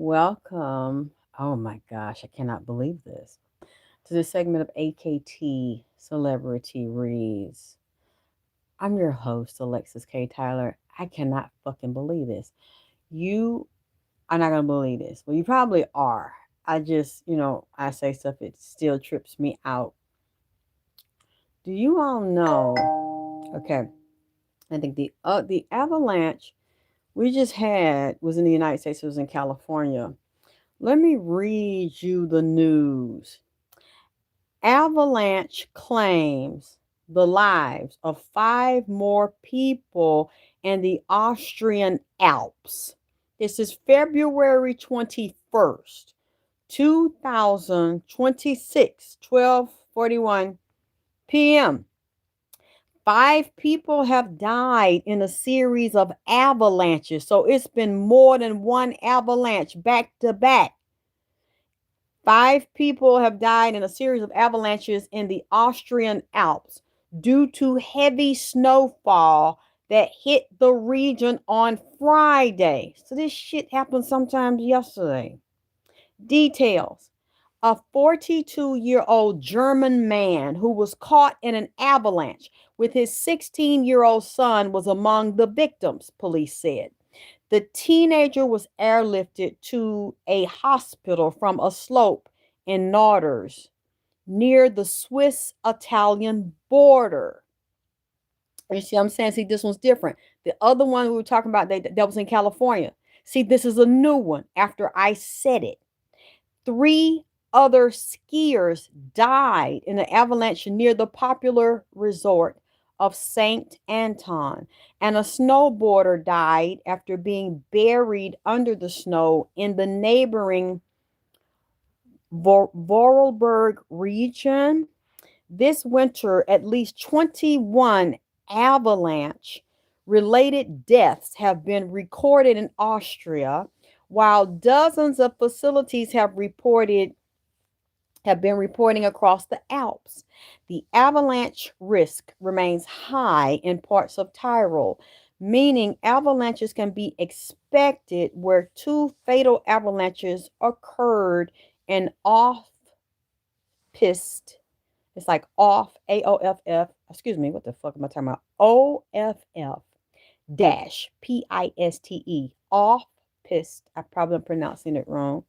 Welcome. Oh my gosh, I cannot believe this. To this segment of AKT Celebrity Reads. I'm your host, Alexis K. Tyler. I cannot fucking believe this. You are not going to believe this. Well, you probably are. I just, I say stuff, it still trips me out. Do you all know? Okay, I think the avalanche we just had was in the United States. It was in California. Let me read you the news. Avalanche claims the lives of five more people in the Austrian Alps. This is February 21st, 2026, 12:41 p.m. Five people have died in a series of avalanches. So it's been more than one avalanche back to back. Five people have died in a series of avalanches in the Austrian Alps due to heavy snowfall that hit the region on Friday. So this shit happened sometime yesterday. Details. A 42-year-old German man who was caught in an avalanche with his 16-year-old son was among the victims, police said. The teenager was airlifted to a hospital from a slope in Norders near the Swiss-Italian border. You see what I'm saying? See, this one's different. The other one we were talking about that was in California. See, this is a new one after I said it. 3 other skiers died in an avalanche near the popular resort of St. Anton, and a snowboarder died after being buried under the snow in the neighboring Vorarlberg region. This winter, at least 21 avalanche related deaths have been recorded in Austria, while dozens of facilities have been reporting across the Alps. The avalanche risk remains high in parts of Tyrol, meaning avalanches can be expected where 2 fatal avalanches occurred in off-piste. It's like off, AOFF, excuse me, what the fuck am I talking about? OFF dash PISTE, off piste. I probably am pronouncing it wrong.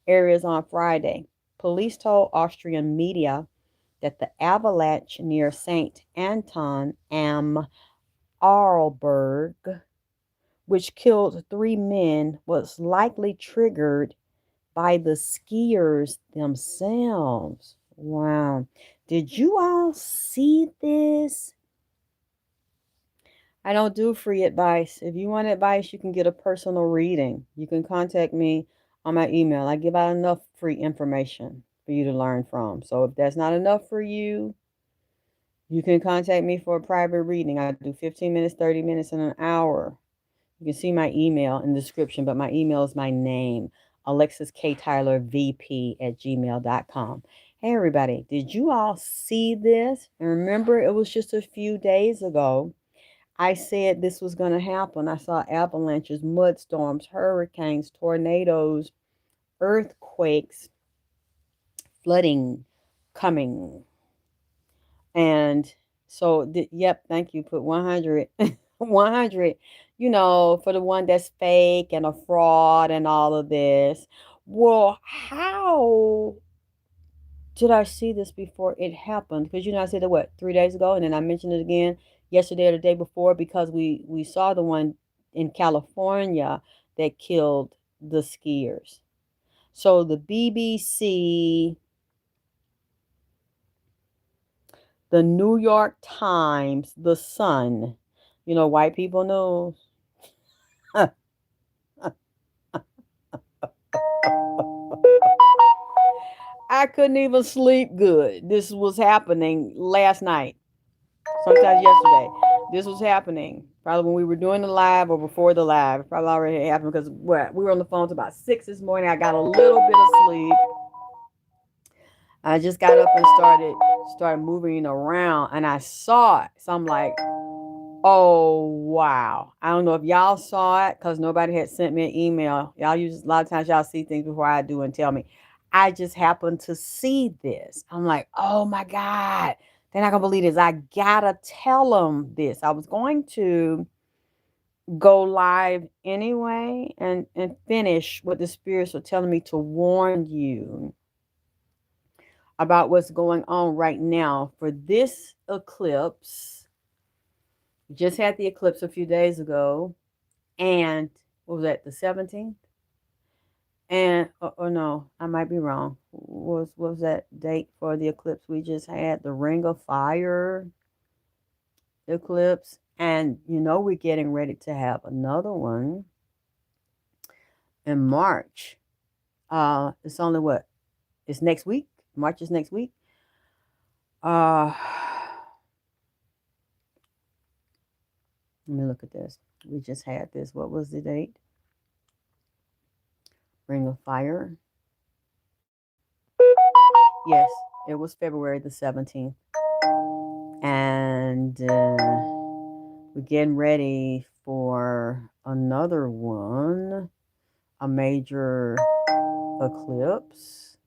Areas on Friday. Police told Austrian media that the avalanche near St. Anton am Arlberg, which killed 3 men, was likely triggered by the skiers themselves. Wow. Did you all see this? I don't do free advice. If you want advice, you can get a personal reading. You can contact me on my email. I give out enough free information for you to learn from. So if that's not enough for you, you can contact me for a private reading. I do 15 minutes, 30 minutes, and an hour. You can see my email in the description, but my email is my name, alexiskttylervp@gmail.com. Hey, everybody, did you all see this? And remember, it was just a few days ago. I said this was going to happen. I saw avalanches, mudstorms, hurricanes, tornadoes, earthquakes, flooding coming. And so, yep, thank you. Put 100, 100, for the one that's fake and a fraud and all of this. Well, how did I see this before it happened? Because, I said that, 3 days ago? And then I mentioned it again yesterday or the day before because we saw the one in California that killed the skiers. So the BBC, the New York Times, the Sun, white people news. I couldn't even sleep good. This was happening last night, sometimes yesterday. This was happening probably when we were doing the live or before the live. It probably already happened because we were on the phone till about 6 this morning. I got a little bit of sleep. I just got up and started moving around, and I saw it. So I'm like, Oh, wow. I don't know if y'all saw it because nobody had sent me an email. Y'all use a lot of times y'all see things before I do and tell me. I just happened to see this. I'm like, oh my God. They're not gonna believe this. I gotta tell them this. I was going to go live anyway and finish what the spirits were telling me to warn you about what's going on right now for this eclipse. Just had the eclipse a few days ago, and what was that, the 17th? And or no, I might be wrong. What was that date for the eclipse we just had? The Ring of Fire eclipse, and we're getting ready to have another one in March. It's only what? It's next week. March is next week. Uh, let me look at this. We just had this. What was the date? Ring of Fire. Yes, it was February the 17th. And we're getting ready for another one, a major eclipse.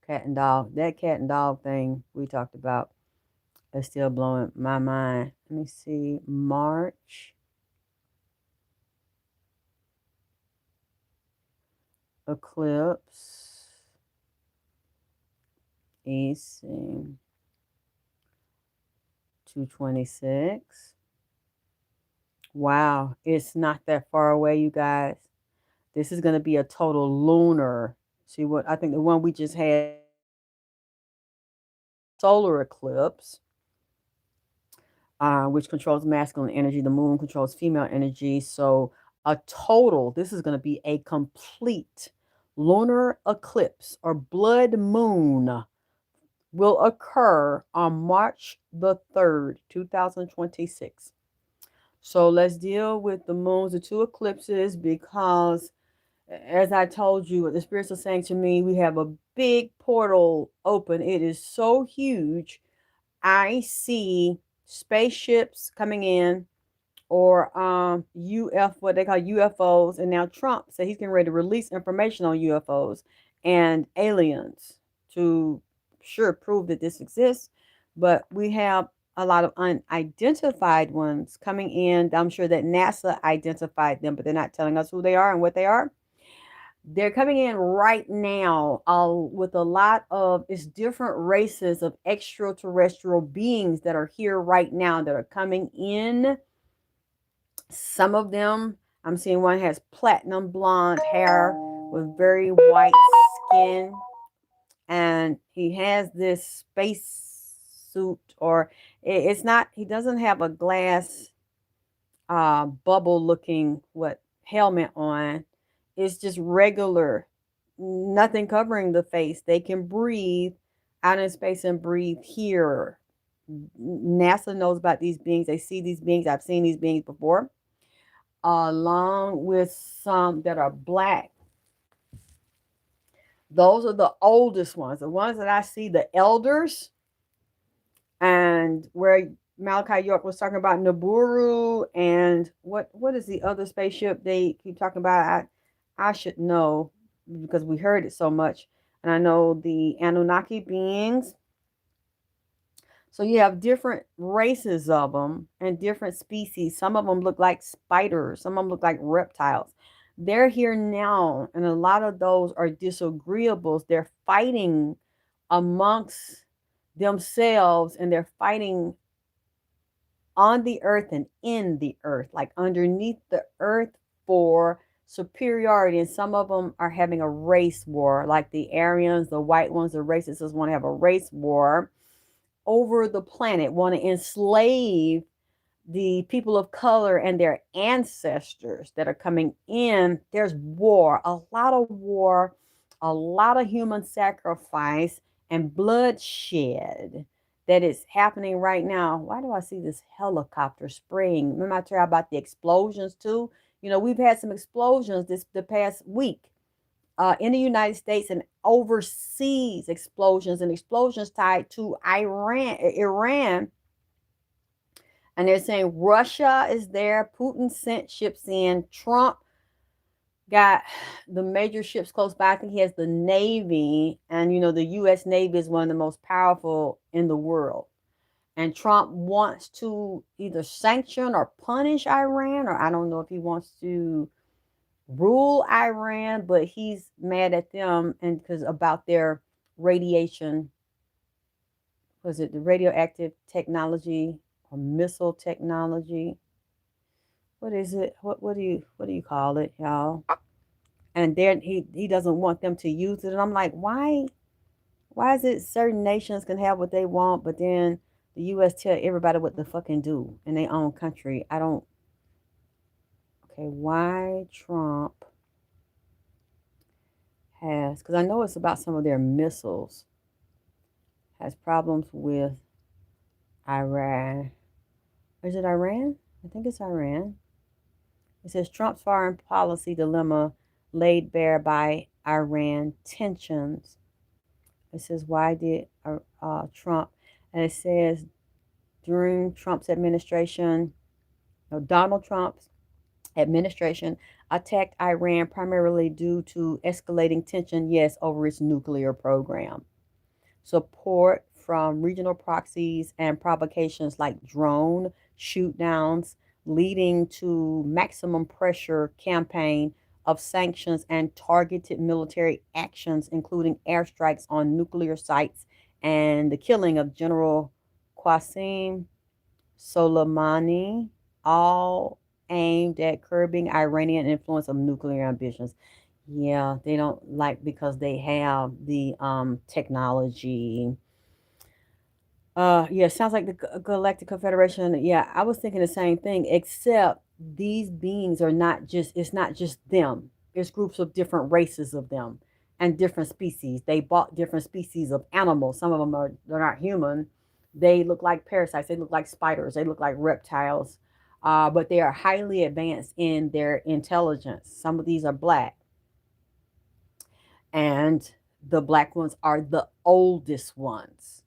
Cat and dog. That cat and dog thing we talked about is still blowing my mind. Let me see. March eclipse. Easing 226. Wow, it's not that far away, you guys. This is going to be a total lunar. See what I think the one we just had, solar eclipse, which controls masculine energy. The moon controls female energy. So a total, this is going to be a complete lunar eclipse or blood moon will occur on March the 3rd, 2026. So let's deal with the moons, the two eclipses, because as I told you, what the spirits are saying to me, we have a big portal open. It is so huge. I see spaceships coming in, or what they call UFOs, and now Trump said he's getting ready to release information on UFOs and aliens to sure prove that this exists. But we have a lot of unidentified ones coming in. I'm sure that NASA identified them, but they're not telling us who they are and what they are. They're coming in right now with a lot of, it's different races of extraterrestrial beings that are here right now that are coming in. Some of them, I'm seeing one has platinum blonde hair with very white skin, and he has this space suit, or it's not, he doesn't have a glass bubble looking helmet on. It's just regular, nothing covering the face. They can breathe out in space and breathe here. NASA knows about these beings. They see these beings. I've seen these beings before, along with some that are black. Those are the oldest ones. The ones that I see, the elders, and where Malachi York was talking about Nibiru, and what is the other spaceship they keep talking about? I should know because we heard it so much. And I know the Anunnaki beings. So you have different races of them and different species. Some of them look like spiders. Some of them look like reptiles. They're here now, and a lot of those are disagreeables. They're fighting amongst themselves, and they're fighting on the earth and in the earth, like underneath the earth, for superiority. And some of them are having a race war, like the Aryans, the white ones, the racists want to have a race war over the planet, want to enslave the people of color and their ancestors that are coming in. There's war, a lot of war, a lot of human sacrifice and bloodshed that is happening right now. Why do I see this helicopter spraying? Remember I told you about the explosions too? We've had some explosions the past week in the United States, and overseas explosions, and explosions tied to Iran And they're saying Russia is there. Putin sent ships in. Trump got the major ships close by. I think he has the Navy. And, the U.S. Navy is one of the most powerful in the world. And Trump wants to either sanction or punish Iran, or I don't know if he wants to rule Iran, but he's mad at them and because about their radiation, was it the radioactive technology or missile technology? What is it? What do you call it, y'all? And then he doesn't want them to use it. And I'm like, why is it certain nations can have what they want, but then the US tell everybody what to fucking do in their own country? I don't Okay, why Trump has, because I know it's about some of their missiles, has problems with Iran. Is it Iran? I think it's Iran. It says Trump's foreign policy dilemma laid bare by Iran tensions. It says, why did Trump, and it says during Trump's administration, no, Donald Trump's administration attacked Iran primarily due to escalating tension, yes, over its nuclear program. Support from regional proxies and provocations like drone shoot downs, leading to maximum pressure campaign of sanctions and targeted military actions, including airstrikes on nuclear sites and the killing of General Qasim Soleimani, all aimed at curbing Iranian influence of nuclear ambitions. Yeah, they don't like because they have the technology. Yeah, sounds like the Galactic Confederation. Yeah, I was thinking the same thing, except these beings are not just, it's not just them. It's groups of different races of them and different species. They bought different species of animals. Some of them are, they're not human. They look like parasites. They look like spiders. They look like reptiles. But they are highly advanced in their intelligence. Some of these are black, and the black ones are the oldest ones.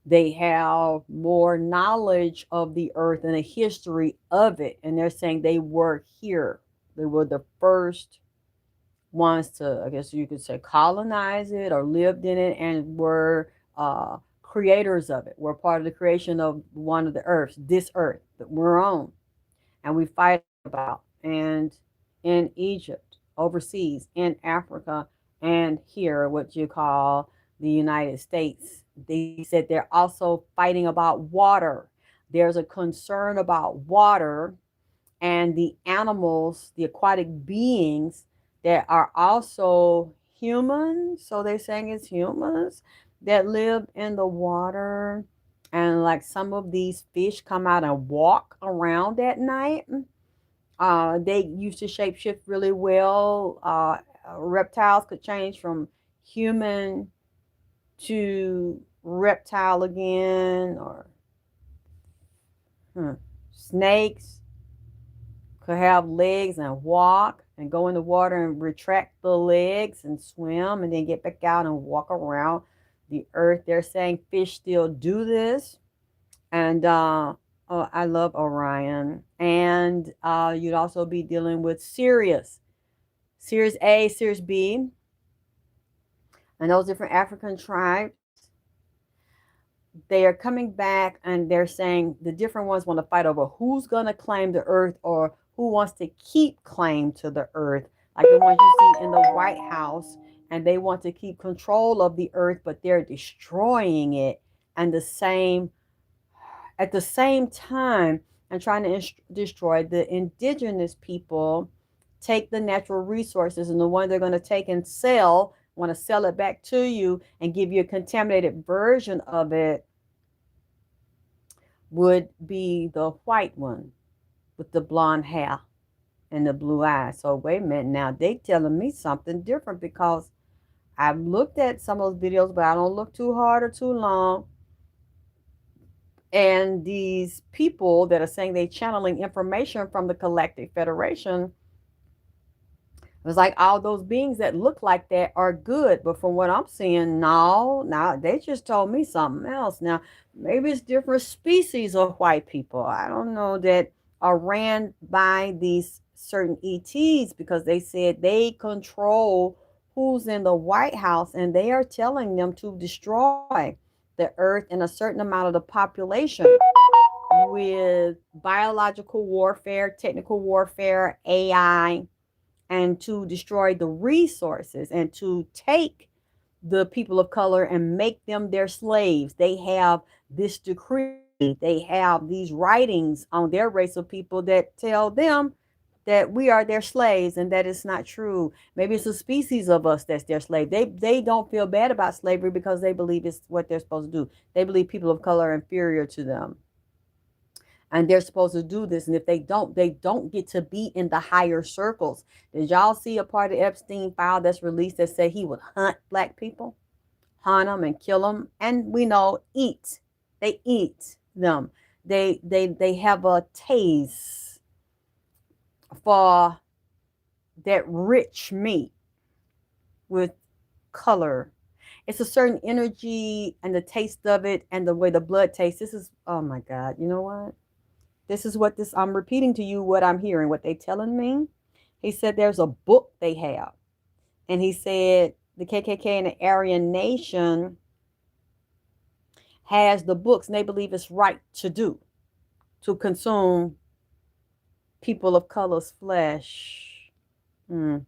They have more knowledge of the earth and the history of it. And they're saying they were here. They were the first ones to, I guess you could say, colonize it or lived in it, and were creators of it. We're part of the creation of one of the earths, this earth that we're on and we fight about. And in Egypt, overseas, in Africa, and here, what you call the United States, they said they're also fighting about water. There's a concern about water and the animals, the aquatic beings that are also human. So they're saying it's humans that live in the water. And like some of these fish come out and walk around at night. They used to shapeshift really well. Reptiles could change from human to reptile again, or snakes could have legs and walk and go in the water and retract the legs and swim and then get back out and walk around the earth. They're saying fish still do this. And oh, I love Orion. And you'd also be dealing with Sirius, Sirius A, Sirius B, and those different African tribes. They are coming back and they're saying the different ones want to fight over who's going to claim the earth, or who wants to keep claim to the earth, like the ones you see in the White House. And they want to keep control of the earth, but they're destroying it. And the same at the same time, and trying to destroy the indigenous people, take the natural resources, and the one they're going to take and sell, want to sell it back to you and give you a contaminated version of it, would be the white one with the blonde hair and the blue eyes. So wait a minute, now they telling me something different, because I've looked at some of those videos, but I don't look too hard or too long. And these people that are saying they channeling information from the Galactic Federation, It's like all those beings that look like that are good, but from what I'm seeing, no, now they just told me something else. Now, maybe it's different species of white people. I don't know that are ran by these certain ETs because they said they control who's in the White House and they are telling them to destroy the earth and a certain amount of the population with biological warfare, technical warfare, AI, and to destroy the resources and to take the people of color and make them their slaves. They have this decree, they have these writings on their race of people that tell them that we are their slaves and that it's not true. Maybe it's a species of us that's their slave. They don't feel bad about slavery because they believe it's what they're supposed to do. They believe people of color are inferior to them and they're supposed to do this. And if they don't get to be in the higher circles. Did y'all see a part of Epstein file that's released that said he would hunt black people, hunt them and kill them, and we know eat. They eat them. They have a taste for that rich meat with color. It's a certain energy and the taste of it and the way the blood tastes. This is, oh my God, you know what? This is what this, I'm repeating to you what I'm hearing, what they telling me. He said there's a book they have. And he said the KKK and the Aryan Nation has the books and they believe it's right to do, to consume people of color's flesh. Hmm.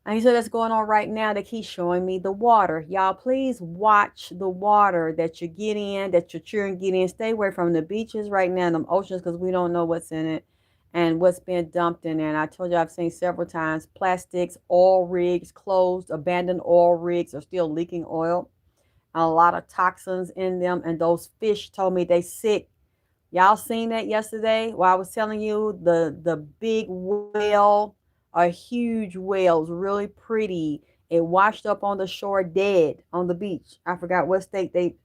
And he said that's going on right now. They keep showing me the water. Y'all, please watch the water that you get in, that your children get in. Stay away from the beaches right now, them oceans, because we don't know what's in it and what's being dumped in there. And I told you I've seen several times plastics, oil rigs closed, abandoned oil rigs are still leaking oil. A lot of toxins in them. And those fish told me they sick. Y'all seen that yesterday? Well, I was telling you the big whale, a huge whales, really pretty. It washed up on the shore dead on the beach. I forgot what state they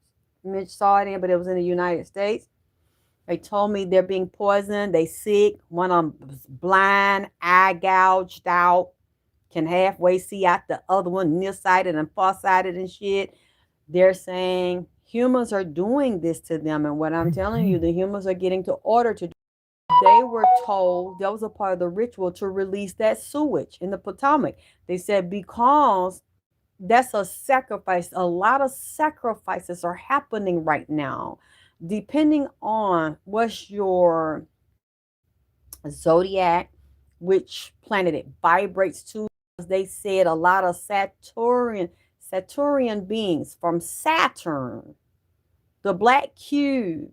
Mitch saw it in, but it was in the United States. They told me they're being poisoned. They sick. One of them was blind, eye gouged out, can halfway see out the other one, nearsighted and farsighted and shit. They're saying humans are doing this to them. And what I'm telling you, the humans are getting to order to do. They were told that was a part of the ritual to release that sewage in the Potomac. They said because that's a sacrifice. A lot of sacrifices are happening right now, depending on what's your zodiac, which planet it vibrates to. They said a lot of Saturnian beings from Saturn, the black cube,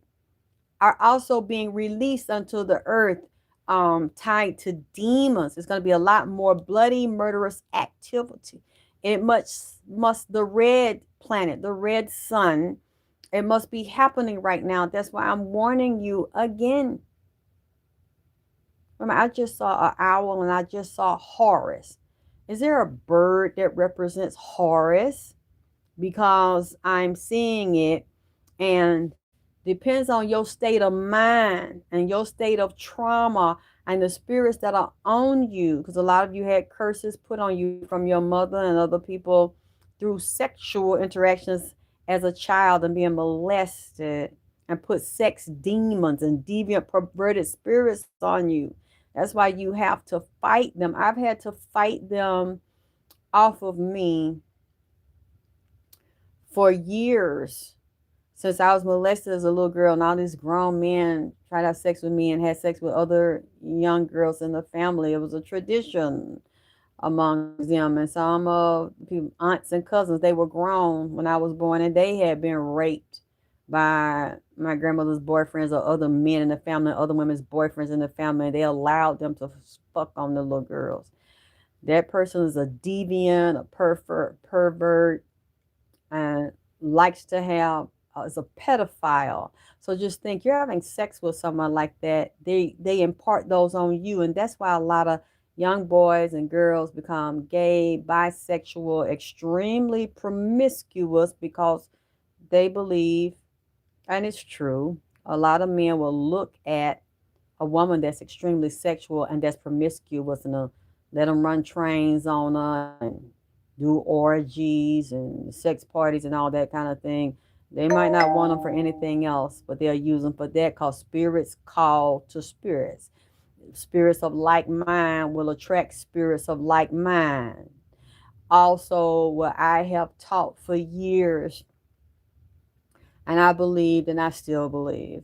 are also being released unto the earth, tied to demons. It's going to be a lot more bloody, murderous activity. It must the red planet, the red sun, it must be happening right now. That's why I'm warning you again. Remember, I just saw an owl and I just saw Horus. Is there a bird that represents Horus? Because I'm seeing it and depends on your state of mind and your state of trauma and the spirits that are on you, because a lot of you had curses put on you from your mother and other people through sexual interactions as a child and being molested and put sex demons and deviant perverted spirits on you. That's why you have to fight them. I've had to fight them off of me for years since I was molested as a little girl, and all these grown men tried to have sex with me and had sex with other young girls in the family. It was a tradition among them. And some of people, aunts and cousins, they were grown when I was born, and they had been raped by my grandmother's boyfriends or other men in the family, other women's boyfriends in the family. And they allowed them to fuck on the little girls. That person is a deviant, a pervert, and likes to have is a pedophile. So just think you're having sex with someone like that. They impart those on you, and that's why a lot of young boys and girls become gay, bisexual, extremely promiscuous because they believe, and it's true, a lot of men will look at a woman that's extremely sexual and that's promiscuous and let them run trains on her and do orgies and sex parties and all that kind of thing. They might not want them for anything else, but they'll use them for that because spirits call to spirits. Spirits of like mind will attract spirits of like mind. Also, what I have taught for years, and I believed and I still believe.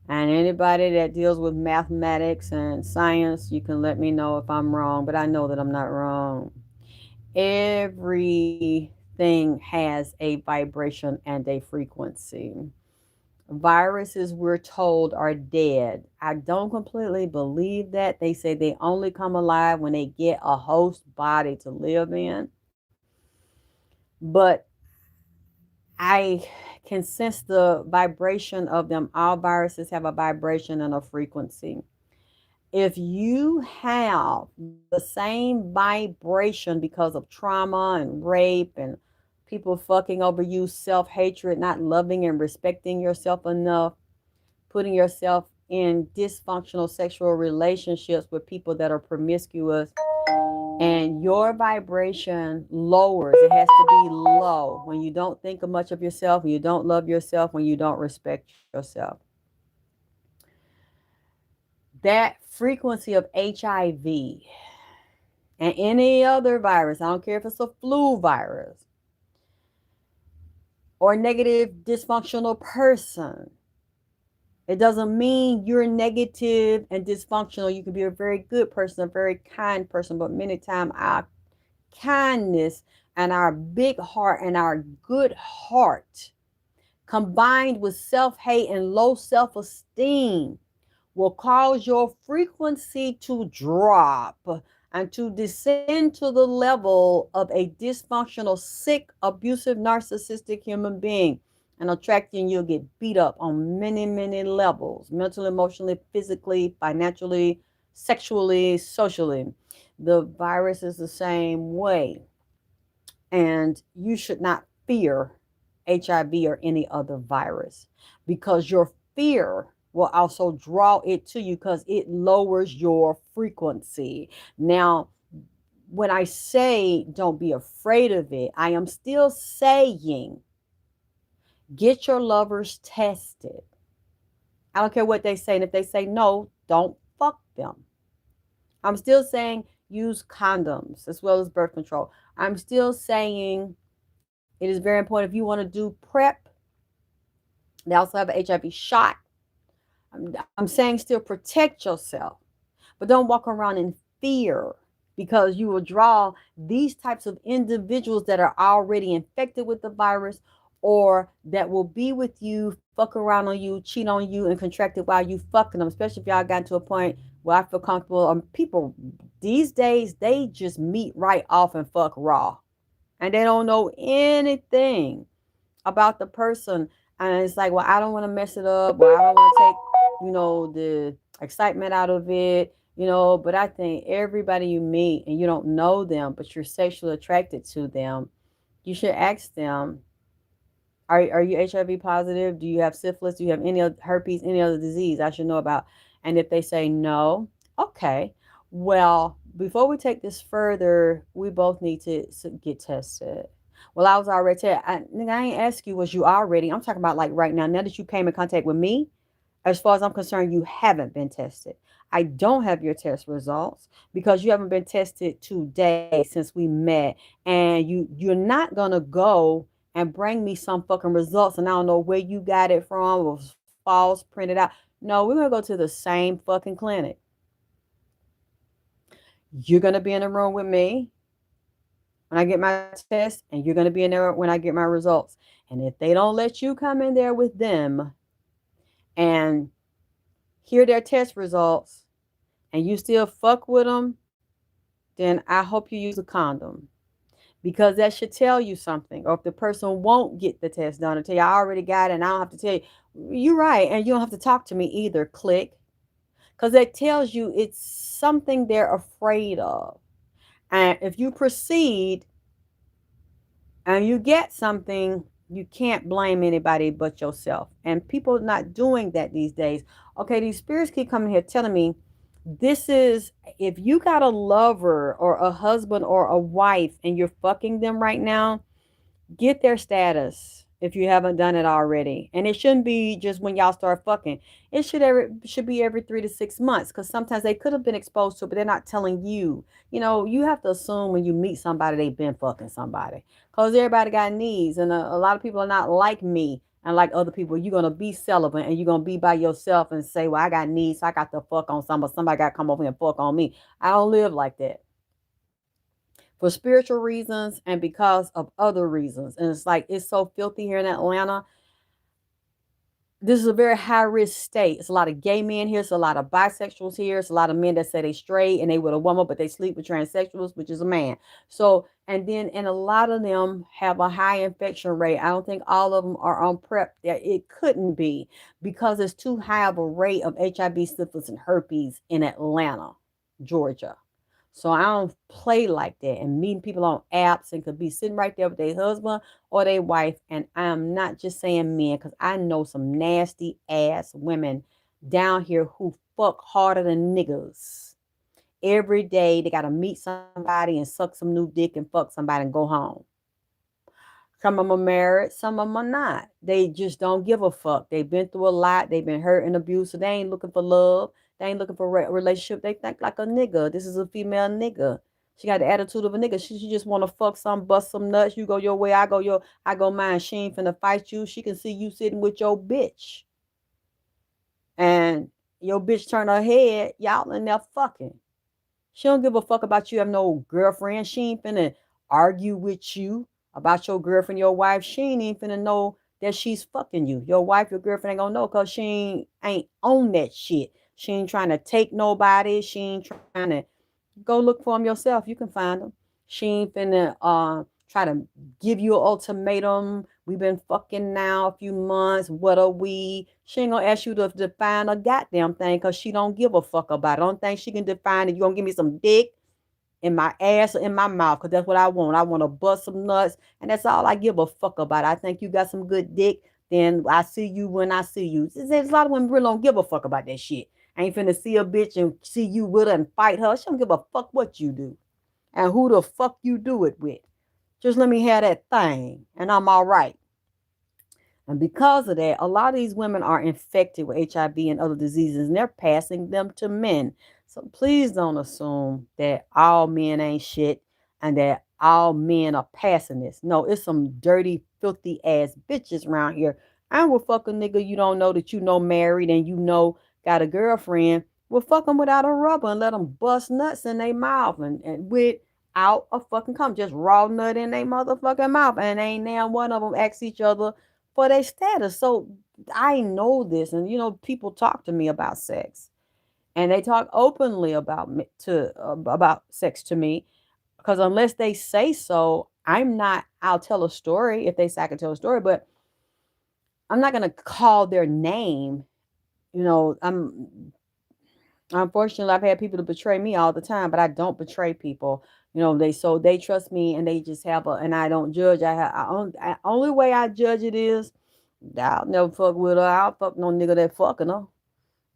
And anybody that deals with mathematics and science, you can let me know if I'm wrong, but I know that I'm not wrong. Everything has a vibration and a frequency. Viruses, we're told, are dead. I don't completely believe that. They say they only come alive when they get a host body to live in. But I can sense the vibration of them. All viruses have a vibration and a frequency. If you have the same vibration because of trauma and rape and people fucking over you, self hatred, not loving and respecting yourself enough, putting yourself in dysfunctional sexual relationships with people that are promiscuous, and your vibration lowers. It has to be low when you don't think much of yourself, when you don't love yourself, when you don't respect yourself. That frequency of HIV and any other virus, I don't care if it's a flu virus or negative dysfunctional person, it doesn't mean you're negative and dysfunctional. You can be a very good person, a very kind person, but many times our kindness and our big heart and our good heart combined with self-hate and low self-esteem will cause your frequency to drop and to descend to the level of a dysfunctional, sick, abusive, narcissistic human being. And attracting, you'll get beat up on many, many levels: mentally, emotionally, physically, financially, sexually, socially. The virus is the same way. And you should not fear HIV or any other virus, because your fear will also draw it to you because it lowers your frequency. Now, when I say don't be afraid of it, I am still saying get your lovers tested. I don't care what they say. And if they say no, don't fuck them. I'm still saying use condoms as well as birth control. I'm still saying it is very important if you want to do PrEP. They also have an HIV shot. I'm saying still protect yourself, but don't walk around in fear, because you will draw these types of individuals that are already infected with the virus, or that will be with you, fuck around on you, cheat on you, and contract it while you fucking them. Especially if y'all gotten to a point where I feel comfortable. People these days, they just meet right off and fuck raw, and they don't know anything about the person. And it's like, well, I don't want to mess it up, or I don't want to take, the excitement out of it, but I think everybody you meet and you don't know them, but you're sexually attracted to them, you should ask them, are you HIV positive? Do you have syphilis? Do you have any other herpes, any other disease I should know about? And if they say no, okay, well, before we take this further, we both need to get tested. Well, I was already tested. I ain't ask you, was you already? I'm talking about like right now. Now that you came in contact with me, as far as I'm concerned, you haven't been tested. I don't have your test results because you haven't been tested today since we met, and you're not gonna go and bring me some fucking results, and I don't know where you got it from, or was false, printed out. No, we're gonna go to the same fucking clinic. You're gonna be in the room with me when I get my test, and you're going to be in there when I get my results. And if they don't let you come in there with them and hear their test results, and you still fuck with them, then I hope you use a condom, because that should tell you something. Or if the person won't get the test done, or tell you I already got it and I don't have to tell you, you're right, and you don't have to talk to me either. Click, because that tells you it's something they're afraid of. And if you proceed and you get something, you can't blame anybody but yourself. And people are not doing that these days. Okay, these spirits keep coming here telling me This is, if you got a lover or a husband or a wife and you're fucking them right now, get their status if you haven't done it already. And it shouldn't be just when y'all start fucking. It should be every 3 to 6 months, because sometimes they could have been exposed to it, but they're not telling you. You have to assume when you meet somebody they've been fucking somebody, because everybody got needs, and a lot of people are not like me and like other people. You're gonna be celibate and you're gonna be by yourself and say, "Well, I got needs, so I got to fuck on somebody got to come over here and fuck on me." I don't live like that, for spiritual reasons and because of other reasons. And it's like, it's so filthy here in Atlanta. This is a very high risk state. It's a lot of gay men here. It's a lot of bisexuals here. It's a lot of men that say they straight and they with a woman, but they sleep with transsexuals, which is a man. So, and a lot of them have a high infection rate. I don't think all of them are on PrEP. It couldn't be, because it's too high of a rate of HIV, syphilis, and herpes in Atlanta, Georgia. So I don't play like that. And meeting people on apps and could be sitting right there with their husband or their wife. And I'm not just saying men, because I know some nasty ass women down here who fuck harder than niggas. Every day they gotta meet somebody and suck some new dick and fuck somebody and go home. Some of them are married, some of them are not. They just don't give a fuck. They've been through a lot. They've been hurt and abused, so they ain't looking for love. They ain't looking for a relationship. They think like a nigga. This is a female nigga. She got the attitude of a nigga. She just want to fuck some, bust some nuts. You go your way, I go mine. She ain't finna fight you. She can see you sitting with your bitch, and your bitch turn her head. Y'all in there fucking. She don't give a fuck about you have no girlfriend. She ain't finna argue with you about your girlfriend, your wife. She ain't even finna know that she's fucking you. Your wife, your girlfriend ain't gonna know, because she ain't on that shit. She ain't trying to take nobody. She ain't trying to go look for them yourself. You can find them. She ain't finna try to give you an ultimatum. We've been fucking now a few months. What are we? She ain't gonna ask you to define a goddamn thing, because she don't give a fuck about it. I don't think she can define it. You gonna give me some dick in my ass or in my mouth, because that's what I want. I want to bust some nuts, and that's all I give a fuck about. I think you got some good dick, then I see you when I see you. There's a lot of women really don't give a fuck about that shit. I ain't finna see a bitch and see you with her and fight her. She don't give a fuck what you do and who the fuck you do it with. Just let me have that thing, and I'm all right. And because of that, a lot of these women are infected with HIV and other diseases, and they're passing them to men. So please don't assume that all men ain't shit and that all men are passing this. No, it's some dirty, filthy ass bitches around here. I will fuck a nigga you don't know, that you know married and you know got a girlfriend. Will fuck them without a rubber and let them bust nuts in their mouth, and without a fucking cum, just raw nut in their motherfucking mouth. And ain't now one of them ask each other for their status. So I know this, and people talk to me about sex, and they talk openly about sex to me, because unless they say so, I'm not. I'll tell a story if they say I can tell a story, but I'm not gonna call their name. I'm Unfortunately, I've had people to betray me all the time, but I don't betray people. They trust me, and they just and I don't judge. Only way I judge it is, I'll never fuck with her. I'll fuck no nigga that fucking her.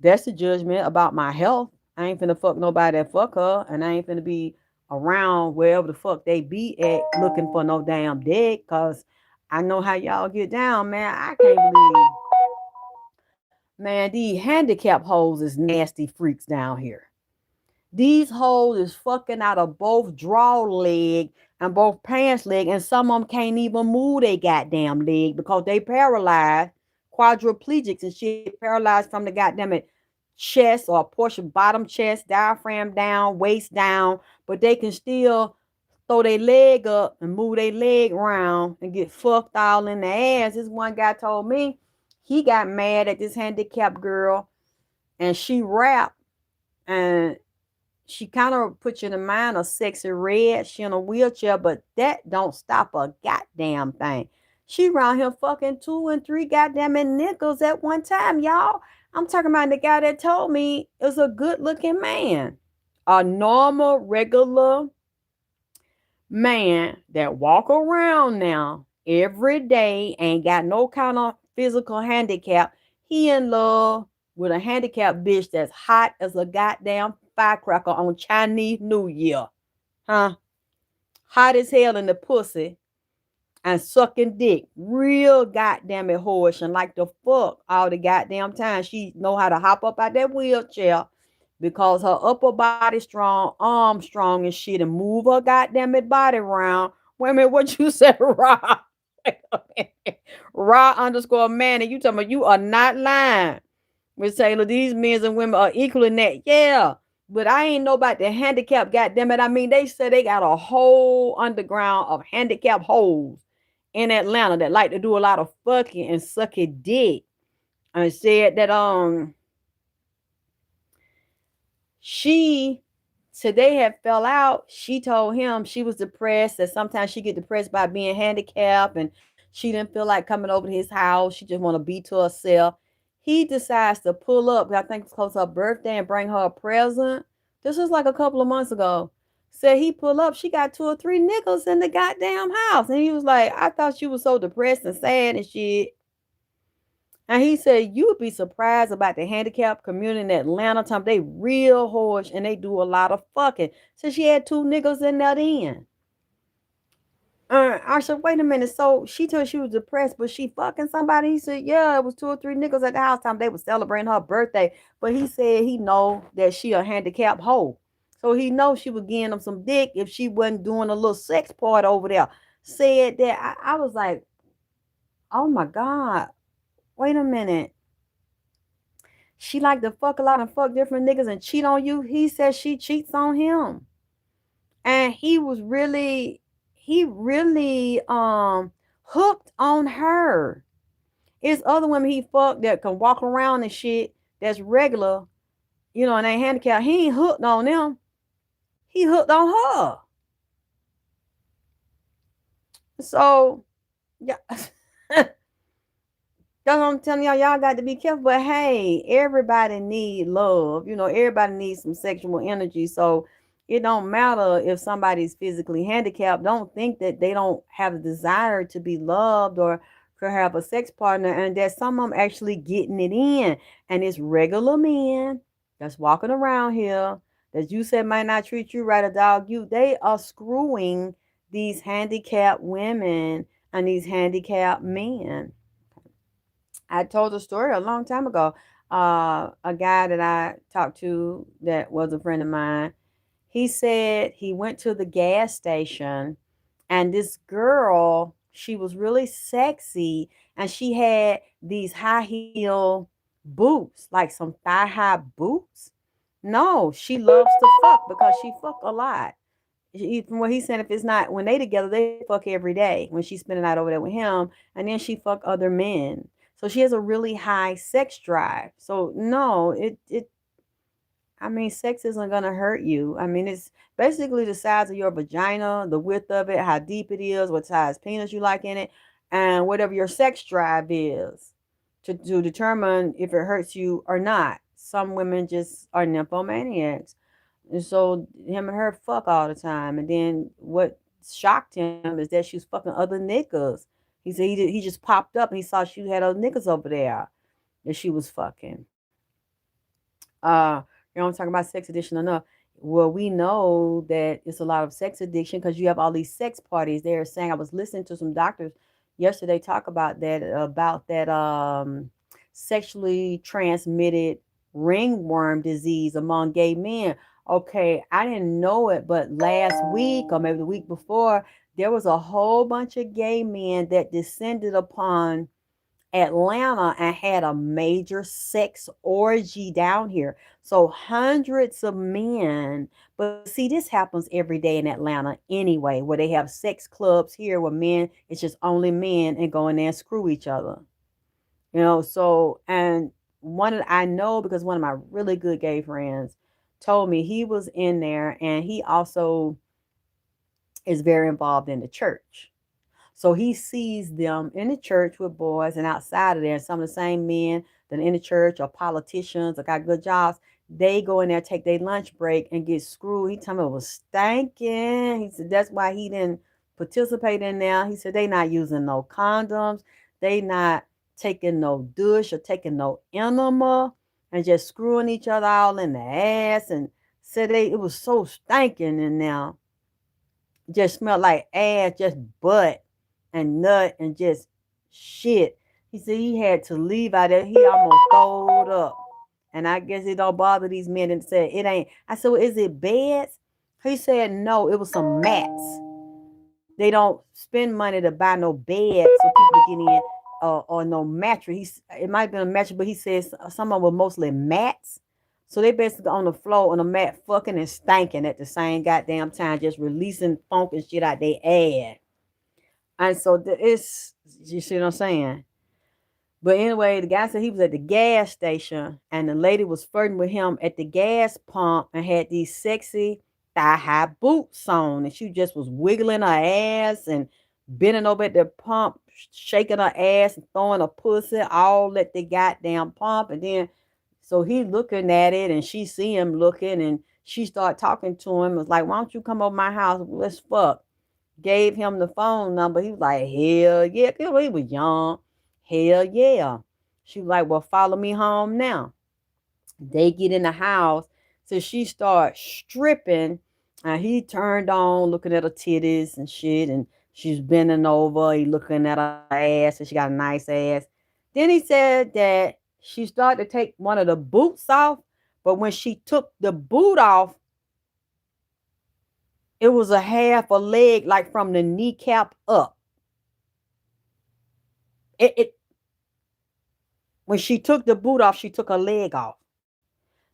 That's the judgment about my health. I ain't finna fuck nobody that fuck her, and I ain't finna be around wherever the fuck they be at looking for no damn dick, cause I know how y'all get down, man. I can't believe, man, these handicap hoes is nasty freaks down here. These hoes is fucking out of both draw leg and both pants leg, and some of them can't even move their goddamn leg because they paralyzed, quadriplegics and shit, paralyzed from the goddamn chest or portion bottom chest, diaphragm down, waist down, but they can still throw their leg up and move their leg around and get fucked all in the ass. This one guy told me he got mad at this handicapped girl, and she rapped, and she kind of put you in the mind of Sexy Red. She in a wheelchair, but that don't stop a goddamn thing. She around here fucking 2 and 3 goddamn niggas at one time, y'all. I'm talking about the guy that told me is a good looking man. A normal, regular man that walk around now every day, ain't got no kind of physical handicap. He in love with a handicapped bitch that's hot as a goddamn firecracker on Chinese New Year. Huh? Hot as hell in the pussy and sucking dick. Real goddamn it whorish and like the fuck all the goddamn time. She know how to hop up out that wheelchair because her upper body strong, arm strong and shit, and move her goddamn it body around. Wait a minute, what you said, Raw? Raw underscore man, and you talking about you are not lying. Miss Taylor, these men and women are equal in that. Yeah. But I ain't know about the handicap, goddamn it. I mean, they said they got a whole underground of handicap holes in Atlanta that like to do a lot of fucking and sucking dick. And said that she today had fell out. She told him she was depressed, that sometimes she get depressed by being handicapped and she didn't feel like coming over to his house. She just want to be to herself. He decides to pull up, I think it's close to her birthday, and bring her a present. This was like a couple of months ago. Said he pull up, she got two or three niggas in the goddamn house. And he was like, I thought you was so depressed and sad and shit. And he said, you would be surprised about the handicapped community in Atlanta. Time they real horse and they do a lot of fucking. So she had two niggas in that end. I said, wait a minute. So she told she was depressed, but she fucking somebody. He said, yeah, it was two or three niggas at the house time. They was celebrating her birthday. But he said he know that she a handicapped hoe. So he know she was getting him some dick if she wasn't doing a little sex part over there. Said that I was like, oh my God. Wait a minute. She like to fuck a lot and fuck different niggas and cheat on you. He says she cheats on him. And he really hooked on her. It's other women he fucked that can walk around and shit that's regular, and they handicapped. He ain't hooked on them. He hooked on her. So yeah. That's what I'm telling y'all. Y'all got to be careful. But hey, everybody need love. Everybody needs some sexual energy. So it don't matter if somebody's physically handicapped. Don't think that they don't have a desire to be loved or to have a sex partner, and that some of them actually getting it in. And it's regular men that's walking around here that you said might not treat you right or dog you. They are screwing these handicapped women and these handicapped men. I told a story a long time ago. A guy that I talked to that was a friend of mine, he said he went to the gas station and this girl, she was really sexy and she had these high heel boots, like some thigh high boots. No, she loves to fuck because she fuck a lot. From what he's saying, if it's not when they together, they fuck every day when she's spending out over there with him, and then she fuck other men. So she has a really high sex drive. So no, I mean, sex isn't gonna hurt you. I mean, it's basically the size of your vagina, the width of it, how deep it is, what size penis you like in it, and whatever your sex drive is to determine if it hurts you or not. Some women just are nymphomaniacs. And so him and her fuck all the time. And then what shocked him is that she was fucking other niggas. He said he just popped up and he saw she had other niggas over there that she was fucking. I'm talking about sex addiction enough. Well, we know that it's a lot of sex addiction because you have all these sex parties. They're saying I was listening to some doctors yesterday talk about that sexually transmitted ringworm disease among gay men. Okay, I didn't know it, but last week or maybe the week before, there was a whole bunch of gay men that descended upon Atlanta and had a major sex orgy down here. So hundreds of men, but see, this happens every day in Atlanta anyway, where they have sex clubs here where men, it's just only men and go in there and screw each other. So, and I know because one of my really good gay friends told me he was in there and he also is very involved in the church. So he sees them in the church with boys and outside of there, and some of the same men that are in the church or politicians or got good jobs, they go in there, take their lunch break and get screwed. He told me it was stinking. He said that's why he didn't participate in there. He said they not using no condoms. They not taking no douche or taking no enema. and just screwing each other all in the ass, and said it was so stinking in there. Just smelled like ass, just butt and nut and just shit. He said he had to leave out there. He almost throwed up. And I guess it don't bother these men, and said it ain't. I said, well, is it beds? He said no, it was some mats. They don't spend money to buy no bed so people to get in, or no mattress. It might have been a mattress, but he says some of them were mostly mats. So they basically on the floor on a mat fucking and stinking at the same goddamn time, just releasing funk and shit out their ass. And so it's, you see what I'm saying? But anyway, the guy said he was at the gas station and the lady was flirting with him at the gas pump and had these sexy thigh high boots on. And she just was wiggling her ass and bending over at the pump, shaking her ass and throwing a pussy all at the goddamn pump. And then, so he looking at it and she see him looking and she started talking to him. It was like, why don't you come over my house? Let's fuck. Gave him the phone number. He was like, hell yeah. He was young. Hell yeah. She was like, well, follow me home now. They get in the house. So she starts stripping. And he turned on looking at her titties and shit. And she's bending over. He looking at her ass. And she got a nice ass. Then he said that she started to take one of the boots off. But when she took the boot off, it was a half a leg, like from the kneecap up. It When she took the boot off, she took her leg off.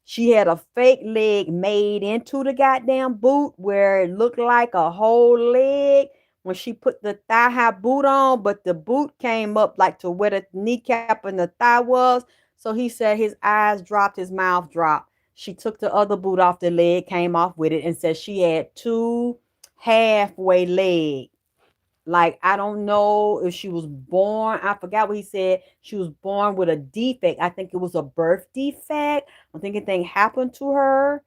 She had a fake leg made into the goddamn boot where it looked like a whole leg when she put the thigh high boot on, but the boot came up like to where the kneecap and the thigh was. So he said his eyes dropped, his mouth dropped. She took the other boot off the leg, came off with it, and said she had two halfway legs. Like, I don't know if she was born, I forgot what he said. She was born with a defect. I think it was a birth defect. I think anything happened to her.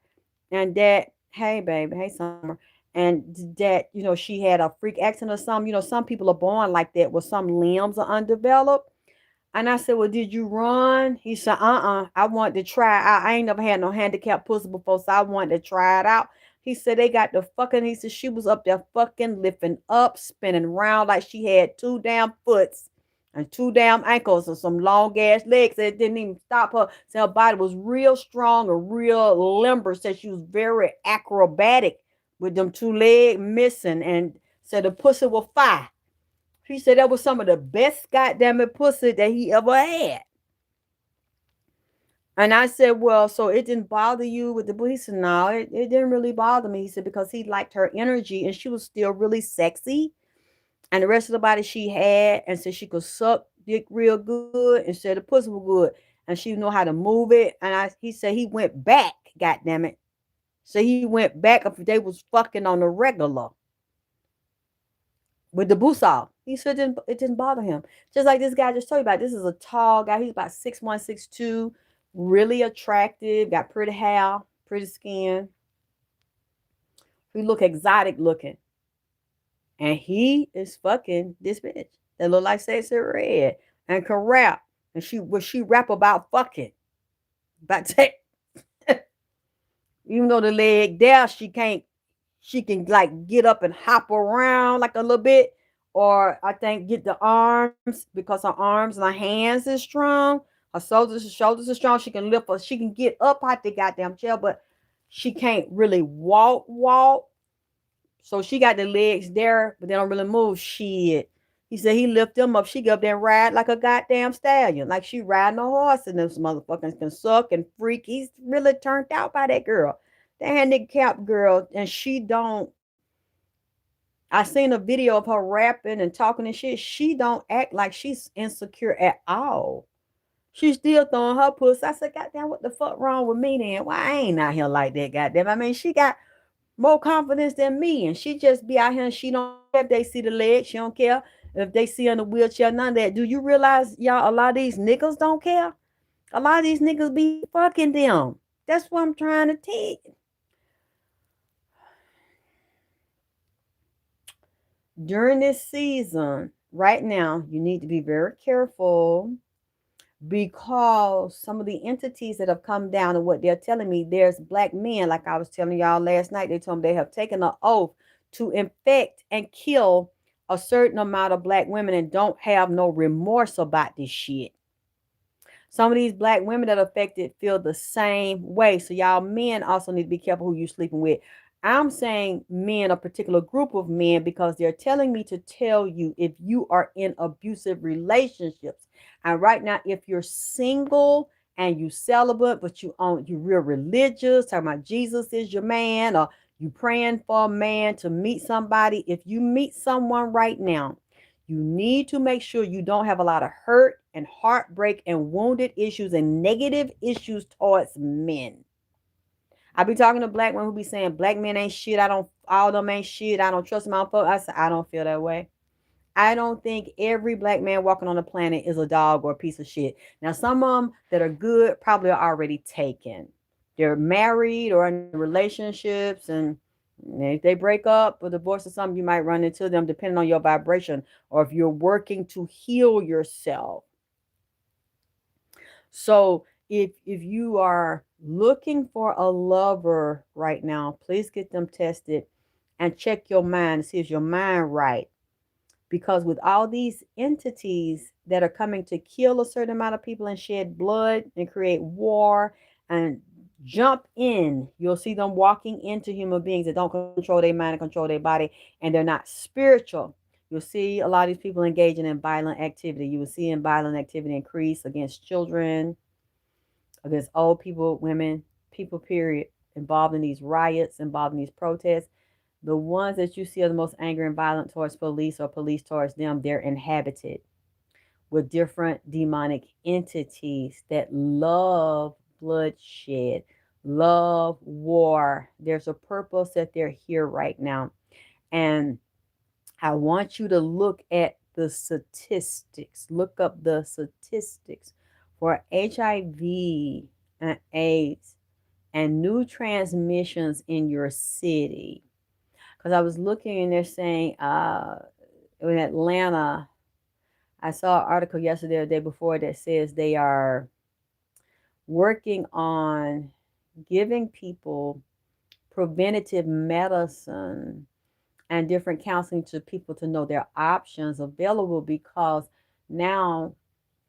And that, hey, baby, hey, Summer. And that, she had a freak accident or something. Some people are born like that where some limbs are undeveloped. And I said, well, did you run? He said, I wanted to try out. I ain't never had no handicapped pussy before, so I wanted to try it out. He said they got the fucking, he said she was up there fucking lifting up, spinning around like she had two damn foots and two damn ankles and some long ass legs that didn't even stop her. So her body was real strong and real limber. Said she was very acrobatic with them two legs missing, and said the pussy was fire. He said that was some of the best goddamn it pussy that he ever had. And I said, well, so it didn't bother you with the booty? He said, no, it didn't really bother me. He said, because he liked her energy and she was still really sexy. And the rest of the body she had, and said she could suck dick real good, and said the pussy was good. And she know how to move it. And he said he went back, goddamn it. So he went back if they was fucking on the regular with the boots off. He said it didn't bother him. Just like this guy just told you about. This is a tall guy. He's about 6'1", 6'2", really attractive, got pretty hair, pretty skin. He look exotic looking. And he is fucking this bitch that look like Sexy Red and can rap. And she rap about fucking. About take even though the leg there, she can like get up and hop around like a little bit, or I think get the arms because her arms and her hands is strong. Her shoulders are strong. She can lift her. She can get up out the goddamn chair, but she can't really walk. So she got the legs there, but they don't really move. Shit. He said he lift them up. She go up there and ride like a goddamn stallion, like she riding a horse, and this motherfuckers can suck and freak. He's really turned out by that girl, that handicapped girl, and she don't. I seen a video of her rapping and talking and shit. She don't act like she's insecure at all. She's still throwing her pussy. I said, goddamn, what the fuck wrong with me then? Why I ain't out here like that, goddamn? I mean, she got more confidence than me, and she just be out here and she don't care if they see the leg. She don't care if they see her in the wheelchair, none of that. Do you realize, y'all, a lot of these niggas don't care? A lot of these niggas be fucking them. That's what I'm trying to teach. During this season, right now, you need to be very careful because some of the entities that have come down and what they're telling me, there's black men, like I was telling y'all last night, they told me they have taken an oath to infect and kill a certain amount of black women and don't have no remorse about this shit. Some of these black women that are affected feel the same way. So y'all men also need to be careful who you sleeping with. I'm saying men, a particular group of men, because they're telling me to tell you if you are in abusive relationships. And right now, if you're single and you celibate, but you real religious, talking about Jesus is your man, or you praying for a man to meet somebody. If you meet someone right now, you need to make sure you don't have a lot of hurt and heartbreak and wounded issues and negative issues towards men. I be talking to black women who be saying black men ain't shit. I don't, all them ain't shit. I don't trust my folks. I say I don't feel that way. I don't think every black man walking on the planet is a dog or a piece of shit. Now, some of them that are good probably are already taken. They're married or in relationships, and if they break up or divorce or something, you might run into them depending on your vibration or if you're working to heal yourself. So, if you are looking for a lover right now, please get them tested and check your mind. See is your mind right, because with all these entities that are coming to kill a certain amount of people and shed blood and create war and jump in, you'll see them walking into human beings that don't control their mind and control their body, and they're not spiritual. You'll see a lot of these people engaging in violent activity. You will see in violent activity increase against children, against old people, women, people, period, involved in these riots, involved in these protests. The ones that you see are the most angry and violent towards police or police towards them, they're inhabited with different demonic entities that love bloodshed, love war. There's a purpose that they're here right now. And I want you to look at the statistics. Look up the statistics for HIV and AIDS and new transmissions in your city. Because I was looking and they're saying in Atlanta, I saw an article yesterday or the day before that says they are working on giving people preventative medicine and different counseling to people to know their options available, because now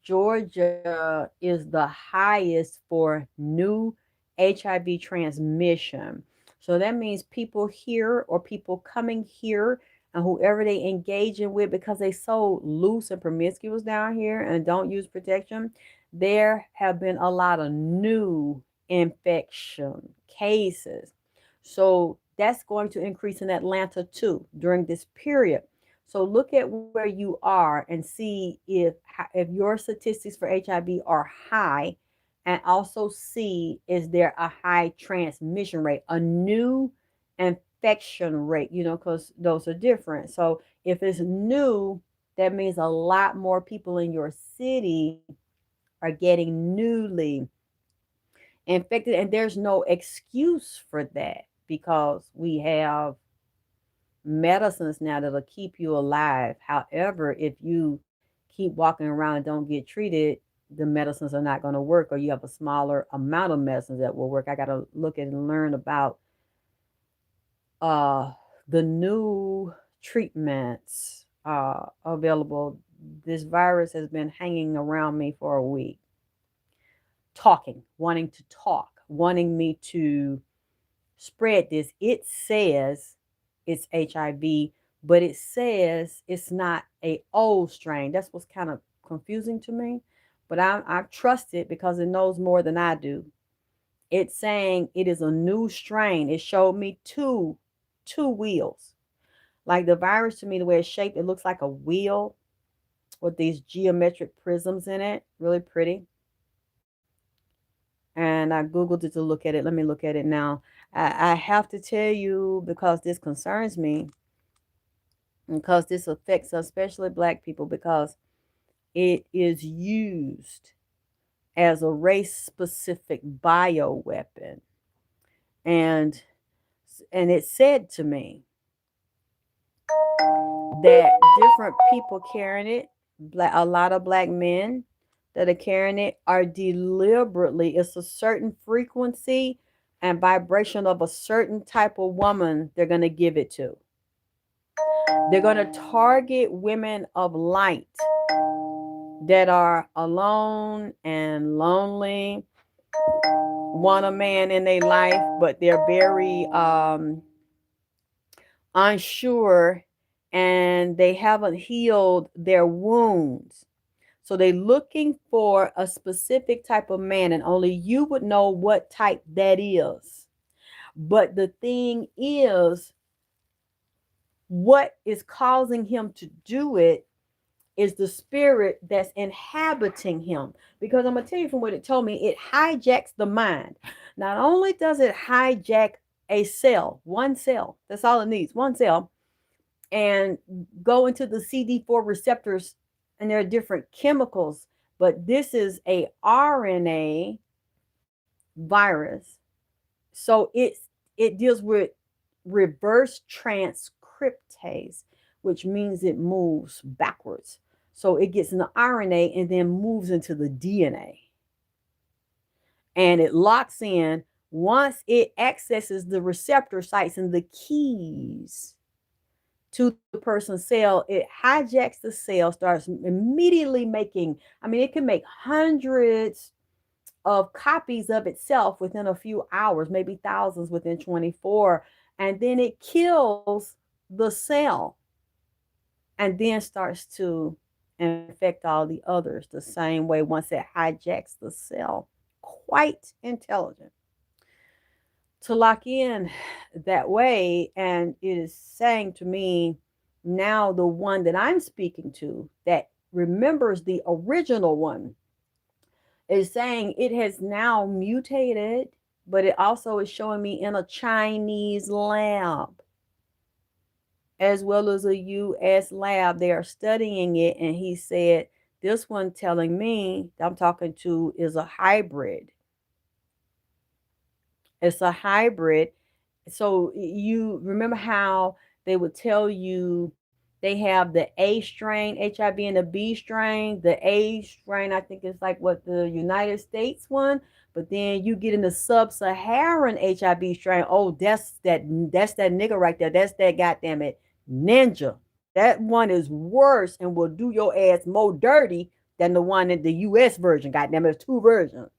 Georgia is the highest for new HIV transmission. So that means people here or people coming here and whoever they engaging with, because they so loose and promiscuous down here and don't use protection, there have been a lot of new infection cases. So that's going to increase in Atlanta too during this period. So look at where you are and see if your statistics for HIV are high, and also see is there a high transmission rate, a new infection rate, because those are different. So if it's new, that means a lot more people in your city are getting newly infected, and there's no excuse for that because we have medicines now that'll keep you alive. However, if you keep walking around and don't get treated, the medicines are not going to work, or you have a smaller amount of medicines that will work. I got to look at and learn about uh, the new treatments available. This virus has been hanging around me for a week, talking, wanting to talk, wanting me to spread this. It says it's HIV, but it says it's not a old strain. That's what's kind of confusing to me. But I trust it because it knows more than I do. It's saying it is a new strain. It showed me two wheels. Like the virus, to me, the way it's shaped, it looks like a wheel with these geometric prisms in it. Really pretty. And I Googled it to look at it. Let me look at it now. I have to tell you, because this concerns me, because this affects us, especially black people, because it is used as a race specific bioweapon. And it said to me that different people carrying it, a lot of black men, that are carrying it are deliberately, it's a certain frequency and vibration of a certain type of woman they're going to give it to. They're going to target women of light that are alone and lonely, want a man in their life, but they're very unsure and they haven't healed their wounds. So they're looking for a specific type of man, and only you would know what type that is. But the thing is, what is causing him to do it is the spirit that's inhabiting him. Because I'm going to tell you from what it told me, it hijacks the mind. Not only does it hijack a cell, one cell, that's all it needs, one cell, and go into the CD4 receptors, and there are different chemicals, but this is a RNA virus. So it deals with reverse transcriptase, which means it moves backwards. So it gets in the RNA and then moves into the DNA. And it locks in once it accesses the receptor sites and the keys to the person's cell. It hijacks the cell, starts immediately making, I mean, it can make hundreds of copies of itself within a few hours, maybe thousands within 24. And then it kills the cell and then starts to infect all the others the same way once it hijacks the cell. Quite intelligent to lock in that way. And it is saying to me now, the one that I'm speaking to that remembers the original one is saying it has now mutated, but it also is showing me in a Chinese lab as well as a US lab. They are studying it, and he said this one telling me that I'm talking to is a hybrid. It's a hybrid. So you remember how they would tell you they have the A strain HIV and the B strain. The A strain, I think, is like what the United States one, but then you get in the sub-Saharan HIV strain. Oh, that's that nigga right there. That's that goddamn it ninja. That one is worse and will do your ass more dirty than the one in the US version. Goddamn it, there's two versions.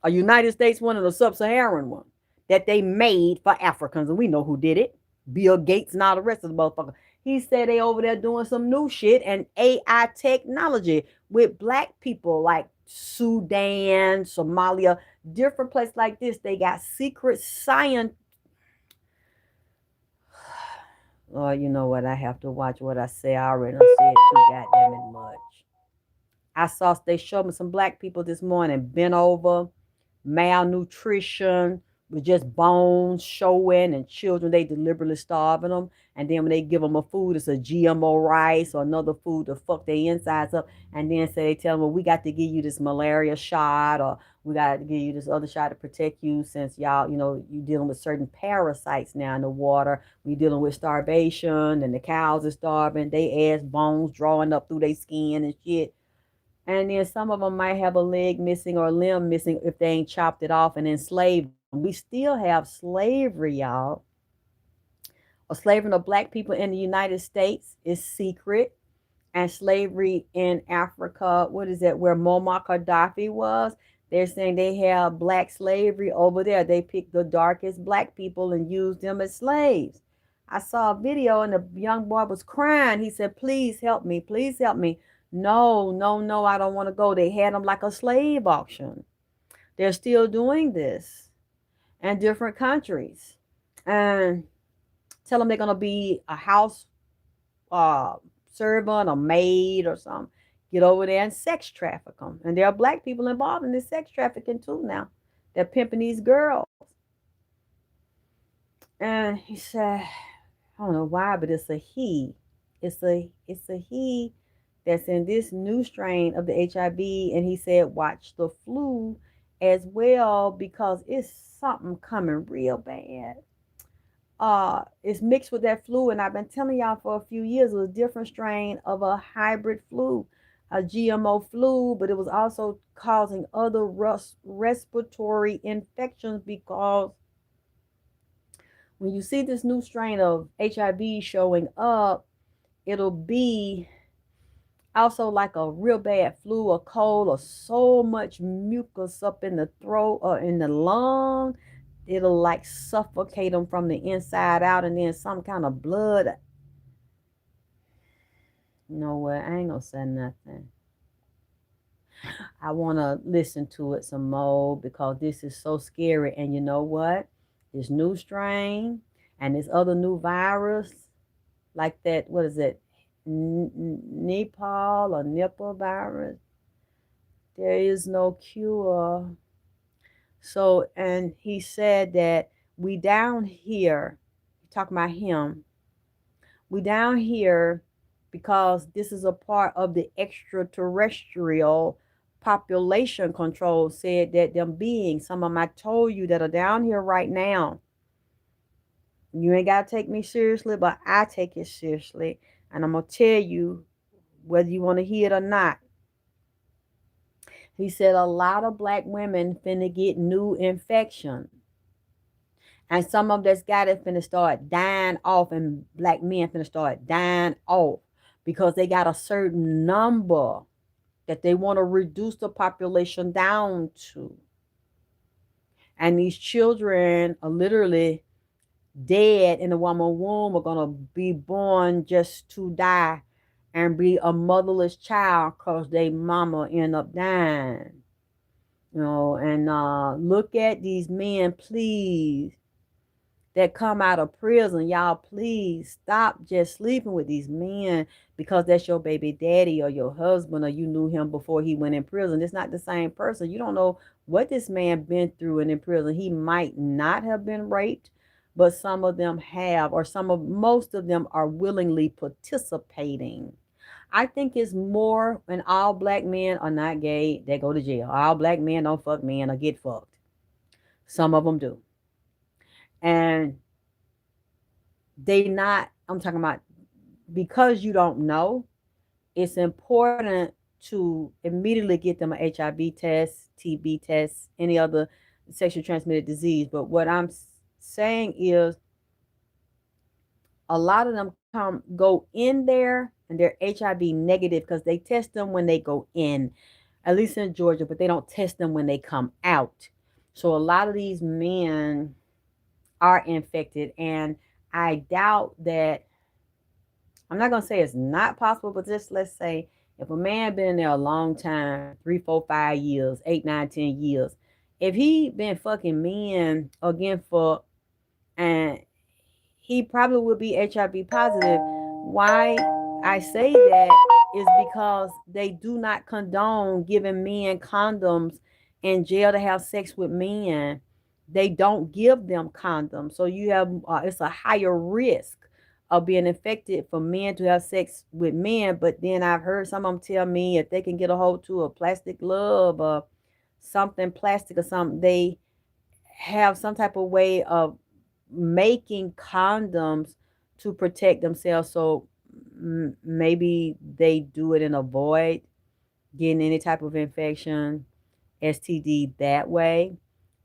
A United States one and a sub-Saharan one that they made for Africans, and we know who did it. Bill Gates and all the rest of the motherfuckers. He said they over there doing some new shit and AI technology with black people like Sudan, Somalia, different places like this. They got secret science. Oh, you know what? I have to watch what I say. I already said too goddamn it much. I saw they showed me some black people this morning bent over, malnutrition, with just bones showing, and children they deliberately starving them. And then when they give them a food, it's a GMO rice or another food to fuck their insides up. And then say they tell them, well, we got to give you this malaria shot, or we got to give you this other shot to protect you since y'all, you dealing with certain parasites now in the water. We dealing with starvation, and the cows are starving. They ass bones drawing up through their skin and shit. And then some of them might have a leg missing or a limb missing if they ain't chopped it off and enslaved them. We still have slavery, y'all. Or slavery of black people in the United States is secret. And slavery in Africa, what is that, where Muammar Gaddafi was? They're saying they have black slavery over there. They picked the darkest black people and used them as slaves. I saw a video and the young boy was crying. He said, please help me. Please help me. No, no, no, I don't want to go. They had them like a slave auction. They're still doing this in different countries. And tell them they're going to be a house uh, servant or maid or something. Get over there and sex traffic them. And there are black people involved in this sex trafficking too now. They're pimping these girls. And he said, I don't know why, but it's a he. It's a he that's in this new strain of the HIV. And he said, watch the flu as well, because it's something coming real bad. It's mixed with that flu, and I've been telling y'all for a few years it was a different strain of a hybrid flu. a GMO flu, but it was also causing other respiratory infections because when you see this new strain of HIV showing up, it'll be also like a real bad flu or cold or so much mucus up in the throat or in the lung. It'll like suffocate them from the inside out, and then some kind of blood. You know what? I ain't gonna say nothing. I want to listen to it some more because this is so scary. And you know what? This new strain and this other new virus, like that, what is it? Nepal or Nipah virus. There is no cure. So, and he said that we down here, talking about him, we down here because this is a part of the extraterrestrial population control, said that them beings, some of them I told you that are down here right now, you ain't got to take me seriously, but I take it seriously. And I'm going to tell you whether you want to hear it or not. He said a lot of black women finna get new infection. And some of that's got it finna start dying off, and black men finna start dying off because they got a certain number that they want to reduce the population down to. And these children are literally dead in the woman's womb, are gonna be born just to die and be a motherless child because they mama end up dying. And look at these men, please, that come out of prison. Y'all, please stop just sleeping with these men because that's your baby daddy or your husband, or you knew him before he went in prison. It's not the same person. You don't know what this man been through and in prison. He might not have been raped, but some of them have, or most of them are willingly participating. I think it's more when all black men are not gay, they go to jail. All black men don't fuck men or get fucked. Some of them do. And they not, I'm talking about, because you don't know, it's important to immediately get them an HIV test, TB test, any other sexually transmitted disease. But what I'm saying is a lot of them go in there and they're HIV negative because they test them when they go in, at least in Georgia, but they don't test them when they come out. So a lot of these men are infected, and I doubt that. I'm not gonna say it's not possible, but just let's say if a man been there a long time, 3, 4, 5 years, 8, 9, 10 years, if he been fucking men again for, and he probably will be HIV positive. Why I say that is because they do not condone giving men condoms in jail to have sex with men. They don't give them condoms. So you have, it's a higher risk of being infected for men to have sex with men. But then I've heard some of them tell me if they can get a hold to a plastic glove or something plastic or something, they have some type of way of making condoms to protect themselves. So maybe they do it and avoid getting any type of infection, STD that way.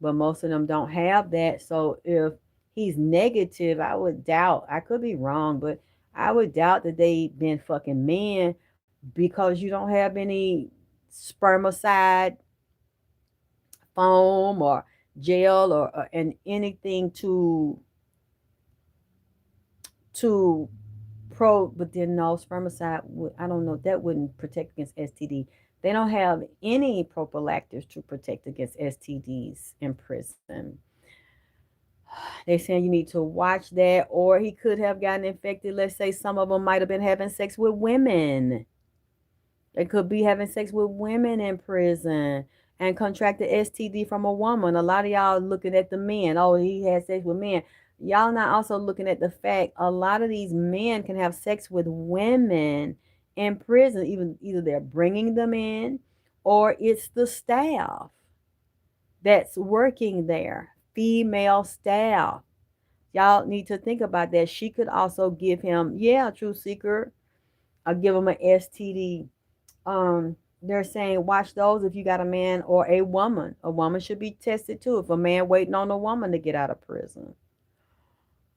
But most of them don't have that. So if he's negative, I would doubt, I could be wrong, but I would doubt that they been fucking men because you don't have any spermicide foam or gel or and anything to but then no spermicide would, I don't know, that wouldn't protect against STD. They don't have any prophylactics to protect against STDs in prison. They're saying you need to watch that, or he could have gotten infected. Let's say some of them might have been having sex with women. They could be having sex with women in prison and contract the STD from a woman. A lot of y'all looking at the men. Oh, he had sex with men. Y'all not also looking at the fact a lot of these men can have sex with women in prison. Even either they're bringing them in, or it's the staff that's working there, female staff. Y'all need to think about that. She could also give him, yeah, a true seeker, or give him an STD They're saying watch those if you got a man or a woman. A woman should be tested too. If a man waiting on a woman to get out of prison,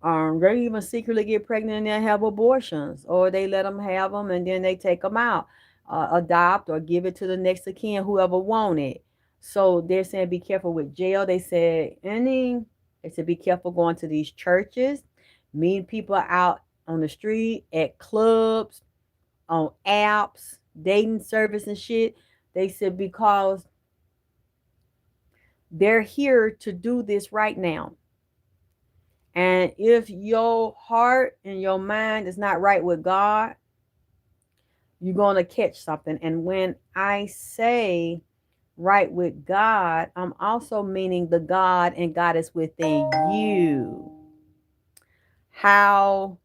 they even secretly get pregnant and then have abortions, or they let them have them and then they take them out, adopt or give it to the next of kin, whoever want it. So they're saying be careful with jail. They said be careful going to these churches, meeting people out on the street, at clubs, on apps, dating service and shit. They said because they're here to do this right now. And if your heart and your mind is not right with God, you're going to catch something. And when I say right with God, I'm also meaning the God and God is within you. How,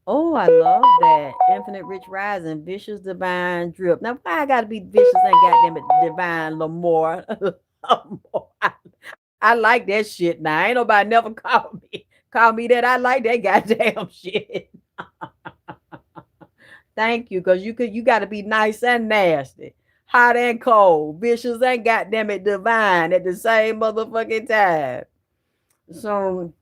oh, I love that. Infinite Rich Rising, Vicious Divine Drip. Now, why I got to be vicious and goddamn it, Divine Lamore? I like that shit now. Ain't nobody never call me that. I like that goddamn shit. Thank you, cause you gotta be nice and nasty, hot and cold, vicious and goddamn it divine at the same motherfucking time. So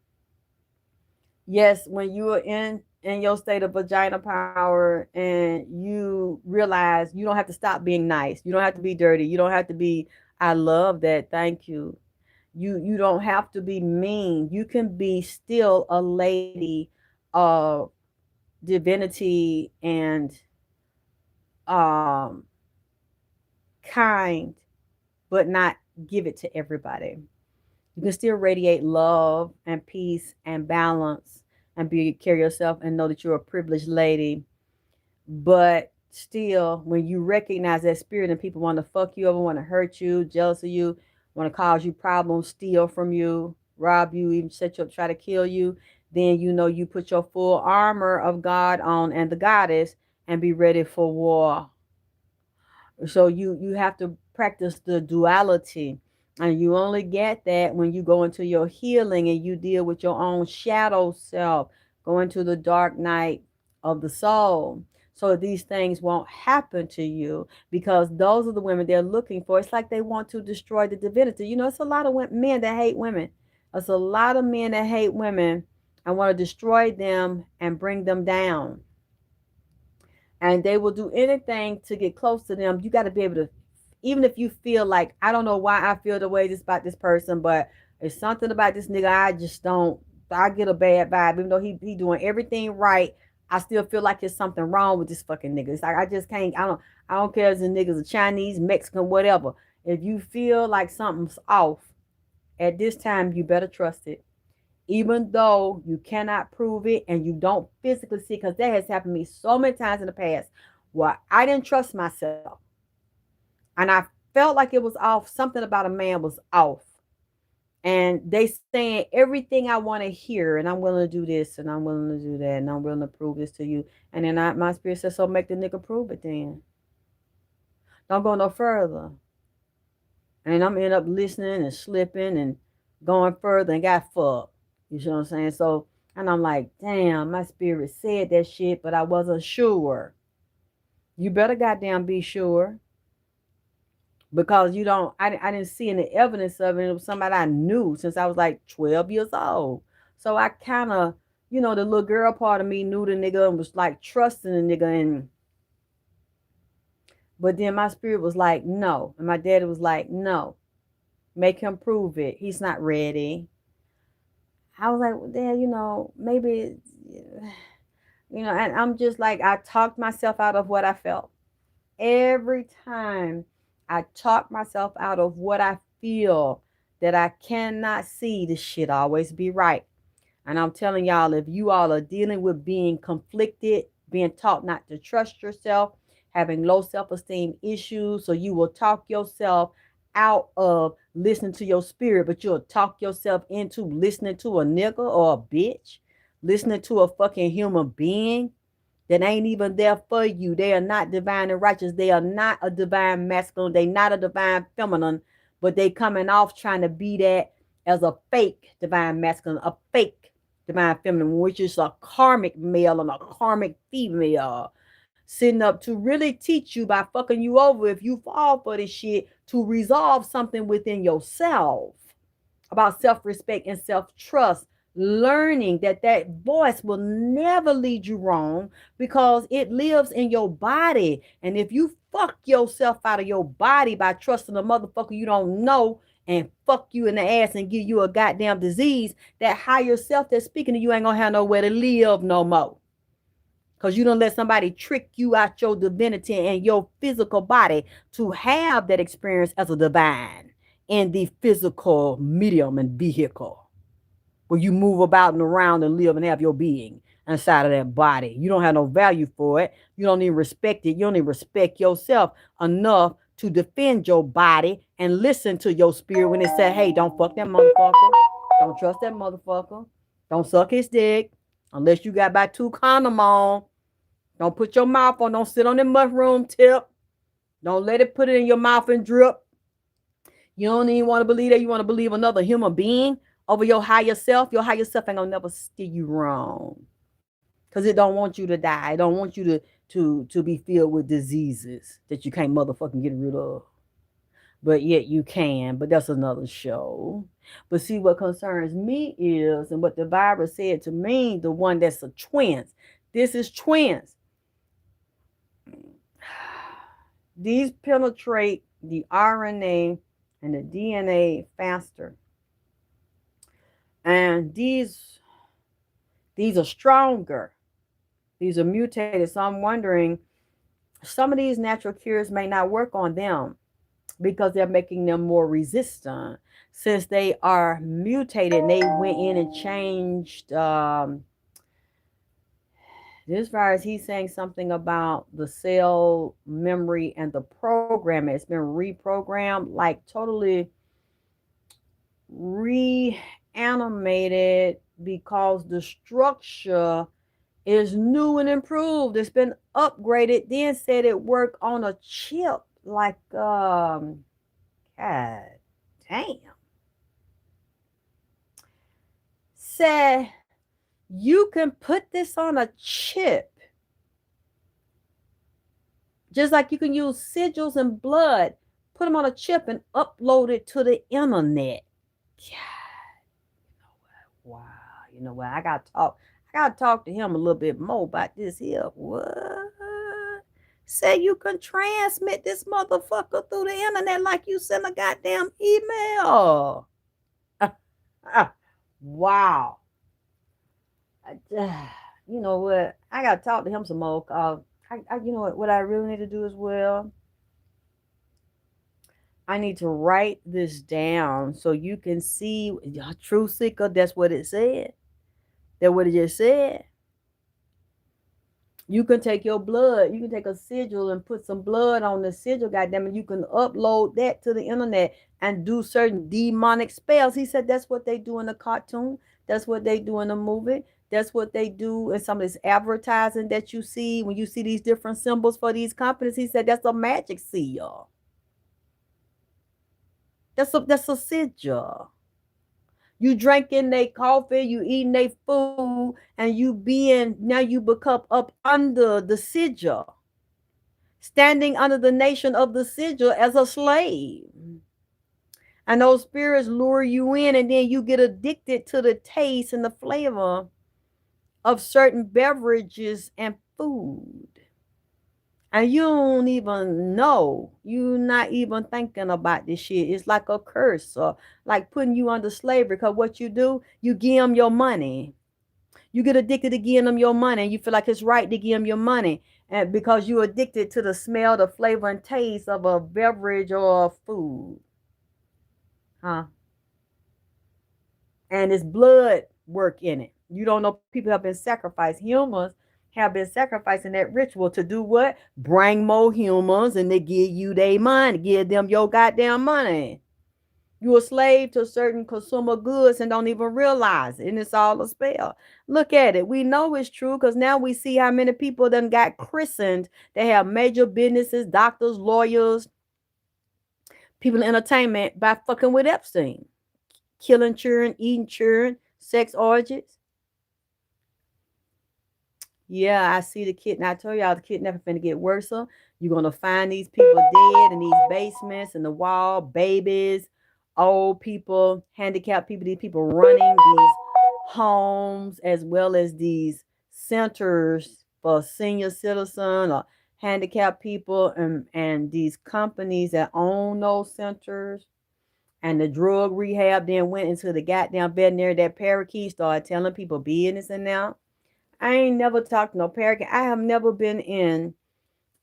yes, when you are in your state of vagina power and you realize you don't have to stop being nice, you don't have to be dirty, you don't have to be. I love that. Thank you. You don't have to be mean. You can be still a lady of divinity and um kind, but not give it to everybody. You can still radiate love and peace and balance and be carry yourself and know that you're a privileged lady. But still, when you recognize that spirit and people want to fuck you over, want to hurt you, jealous of you, want to cause you problems, steal from you, rob you, even set you up, try to kill you, then you know you put your full armor of God on and the goddess and be ready for war. So you have to practice the duality, and you only get that when you go into your healing and you deal with your own shadow self, go into the dark night of the soul, so these things won't happen to you, because those are the women they're looking for. It's like they want to destroy the divinity. It's a lot of men that hate women. It's a lot of men that hate women and want to destroy them and bring them down, and they will do anything to get close to them. You got to be able to, even if you feel like, I don't know why I feel the way this about this person, but it's something about this nigga. I just don't. I get a bad vibe, even though he doing everything right. I still feel like there's something wrong with this fucking nigga. It's like I just can't. I don't care if the nigga's a Chinese, Mexican, whatever. If you feel like something's off at this time, you better trust it, even though you cannot prove it and you don't physically see, because that has happened to me so many times in the past where I didn't trust myself and I felt like it was off. Something about a man was off. And they saying everything I want to hear, and I'm willing to do this, and I'm willing to do that, and I'm willing to prove this to you. And then my spirit says, so make the nigga prove it then. Don't go no further. And I'm end up listening and slipping and going further and got fucked. You see what I'm saying? So, and I'm like, damn, my spirit said that shit, but I wasn't sure. You better goddamn be sure, because you don't. I didn't see any evidence of it. It was somebody I knew since I was like 12 years old. So I kind of, the little girl part of me knew the nigga and was like trusting the nigga, and but then my spirit was like, no, and my daddy was like, no, make him prove it. He's not ready. I was like, well, Dad, maybe, and I'm just like, I talked myself out of what I felt. Every time I talk myself out of what I feel that I cannot see, this shit always be right. And I'm telling y'all, if you all are dealing with being conflicted, being taught not to trust yourself, having low self-esteem issues, so you will talk yourself out of listening to your spirit, but you'll talk yourself into listening to a nigga or a bitch, listening to a fucking human being that ain't even there for you. They are not divine and righteous. They are not a divine masculine. They not a divine feminine, but they coming off trying to be that as a fake divine masculine, a fake divine feminine, which is a karmic male and a karmic female. sitting up to really teach you by fucking you over if you fall for this shit to resolve something within yourself about self-respect and self-trust, learning that that voice will never lead you wrong because it lives in your body. And if you fuck yourself out of your body by trusting a motherfucker you don't know and fuck you in the ass and give you a goddamn disease, that higher self that's speaking to you ain't gonna have nowhere to live no more. Because you don't let somebody trick you out your divinity and your physical body to have that experience as a divine in the physical medium and vehicle where you move about and around and live and have your being inside of that body. You don't have no value for it. You don't even respect it. You don't even respect yourself enough to defend your body and listen to your spirit when it said, hey, don't fuck that motherfucker. Don't trust that motherfucker. Don't suck his dick unless you got about 2 condom on. Don't put your mouth on. Don't sit on the mushroom tip. Don't let it put it in your mouth and drip. You don't even want to believe that. You want to believe another human being over your higher self. Your higher self ain't gonna never steer you wrong, because it don't want you to die. It don't want you to be filled with diseases that you can't motherfucking get rid of. But yet you can. But that's another show. But see, what concerns me is, and what the Bible said to me, the one that's a twins. This is twins. These penetrate the RNA and the DNA faster. And these are stronger. These are mutated. So I'm wondering, some of these natural cures may not work on them because they're making them more resistant. Since they are mutated, they went in and changed this virus. He's saying something about the cell memory and the program. It's been reprogrammed, like totally reanimated, because the structure is new and improved. It's been upgraded. Then said it worked on a chip. Like God damn. Said you can put this on a chip. Just like you can use sigils and blood, put them on a chip and upload it to the internet. God, wow. You know what? I gotta talk to him a little bit more about this here. What? Say you can transmit this motherfucker through the internet like you send a goddamn email. Wow. You know what? I gotta talk to him some more. You know what I really need to do as well? I need to write this down so you can see. True seeker, that's what it said. That's what it just said. You can take your blood, you can take a sigil and put some blood on the sigil, goddamn it. You can upload that to the internet and do certain demonic spells. He said that's what they do in the cartoon. That's what they do in the movie. That's what they do in some of this advertising that you see when you see these different symbols for these companies. He said that's a magic seal. That's a sigil. You drinking their coffee, you eating their food, and now you become up under the sigil, standing under the nation of the sigil as a slave. And those spirits lure you in, and then you get addicted to the taste and the flavor of certain beverages and food. And you don't even know. You're not even thinking about this shit. It's like a curse, or like putting you under slavery. Because what you do, you give them your money. You get addicted to giving them your money. And you feel like it's right to give them your money. And because you're addicted to the smell, the flavor, and taste of a beverage or food. Huh? And it's blood work in it. You don't know people have been sacrificed. Humans have been sacrificing that ritual to do what? Bring more humans, and they give you their money, give them your goddamn money. You're a slave to certain consumer goods and don't even realize it, and it's all a spell. Look at it. We know it's true because now we see how many people done got christened. They have major businesses, doctors, lawyers, people in entertainment by fucking with Epstein. Killing children, eating children, sex orgies. Yeah, I see the kid. And I told y'all the kidnapping finna get worse. You're gonna find these people dead in these basements, in the wall, babies, old people, handicapped people, these people running these homes as well as these centers for senior citizen or handicapped people, and these companies that own those centers and the drug rehab then went into the goddamn veterinary. That parakeet started telling people business in there. I ain't never talked to no parakeet. I have never been in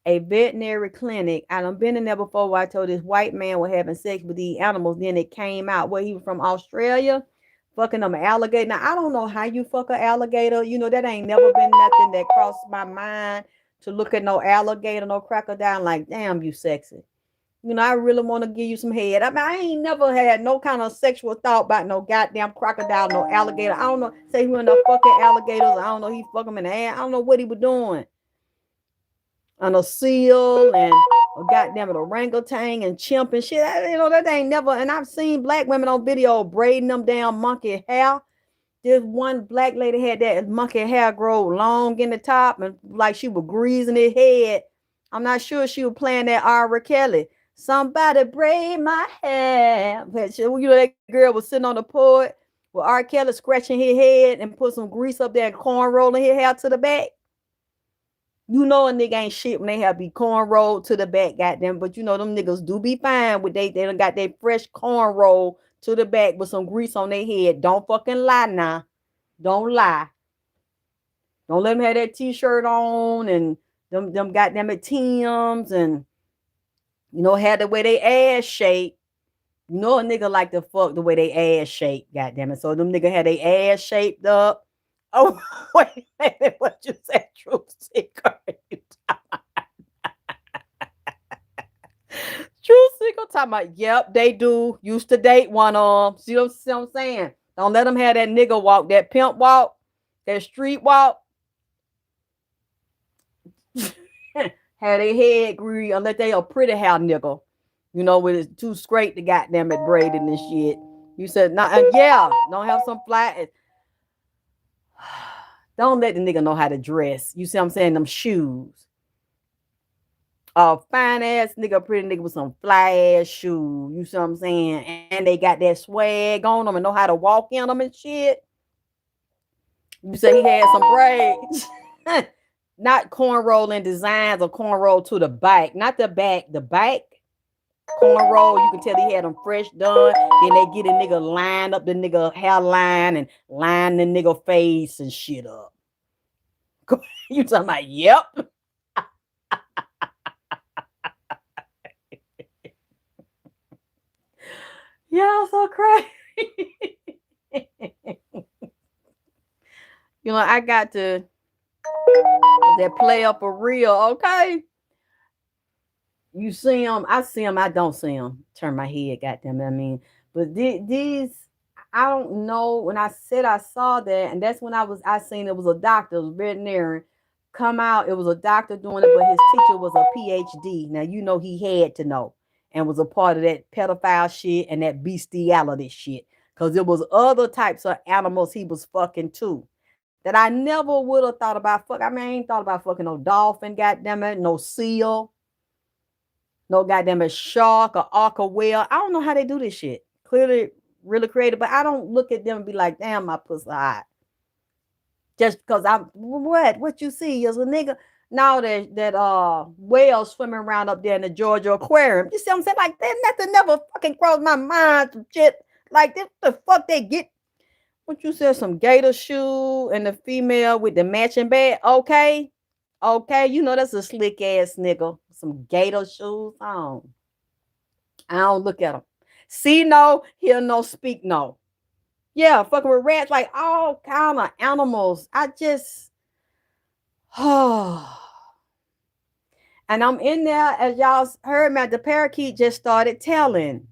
a veterinary clinic. I done been in there before where I told this white man was having sex with these animals. Then it came out where he was from Australia, fucking them alligator. Now I don't know how you fuck an alligator. You know that ain't never been nothing that crossed my mind to look at no alligator, no crocodile. Like damn, you sexy. You know, I really want to give you some head. I mean, I ain't never had no kind of sexual thought about no goddamn crocodile, no alligator. I don't know. Say he went up fucking alligators. I don't know. He fuck them in the ass. I don't know what he was doing. On a seal and a goddamn it, orangutan and chimp and shit. You know, that ain't never. And I've seen black women on video braiding them damn monkey hair. This one black lady had that monkey hair grow long in the top and like she was greasing his head. I'm not sure she was playing that R. Kelly. Somebody braid my hair. You know, that girl was sitting on the porch with R. Kelly scratching his head and put some grease up there and corn rolling his hair to the back. You know a nigga ain't shit when they have be corn rolled to the back, goddamn. But you know them niggas do be fine with they done got their fresh corn roll to the back with some grease on their head. Don't fucking lie now. Don't lie. Don't let them have that t-shirt on and them goddamn it Tims and you know had the way they ass shape. You know a nigga like to fuck the way they ass shape, goddamn it. So them nigga had their ass shaped up. Oh wait a minute, what you said, truth seeker? True single talking about, yep, they do. Used to date one of them. See what I'm saying? Don't let them have that nigga walk, that pimp walk, that street walk. Have their head greasy unless they a pretty hair nigga. You know, with it's too straight to goddamn it braided and shit. You said, nah, yeah, don't have some flat. Don't let the nigga know how to dress. You see what I'm saying? Them shoes. A fine ass nigga, pretty nigga with some fly ass shoes. You see what I'm saying? And they got that swag on them and know how to walk in them and shit. You say he had some braids. Not cornrolling designs or cornroll to the back. Not the back, the back. Cornroll, you can tell he had them fresh done. Then they get a nigga line up the nigga hairline and line the nigga face and shit up. You talking about, yep. Y'all so crazy. You know, I got to that play up for real, okay? You see them, I see them, I don't see them. Turn my head, goddamn it. I mean, but these, I don't know. When I said I saw that, and that's when I seen it was a doctor, it was veterinarian, come out. It was a doctor doing it, but his teacher was a PhD. Now you know he had to know, and was a part of that pedophile shit and that bestiality shit, because there was other types of animals he was fucking too. That I never would have thought about fuck. I mean, I ain't thought about fucking no dolphin, goddamn it, no seal, no goddamn it shark or orca whale. I don't know how they do this shit. Clearly, really creative, but I don't look at them and be like, damn, my pussy hot. Just because I'm what you see is a nigga now that whale swimming around up there in the Georgia aquarium. You see what I'm saying? Like that nothing never fucking crossed my mind. Some shit like this. The fuck they get? What you said? Some gator shoe and the female with the matching bag. Okay, okay, you know that's a slick ass nigga. Some gator shoes on. I don't look at them. See no, hear no, speak no. Yeah, fucking with rats, like all kind of animals. I just, oh. And I'm in there as y'all heard me. The parakeet just started telling,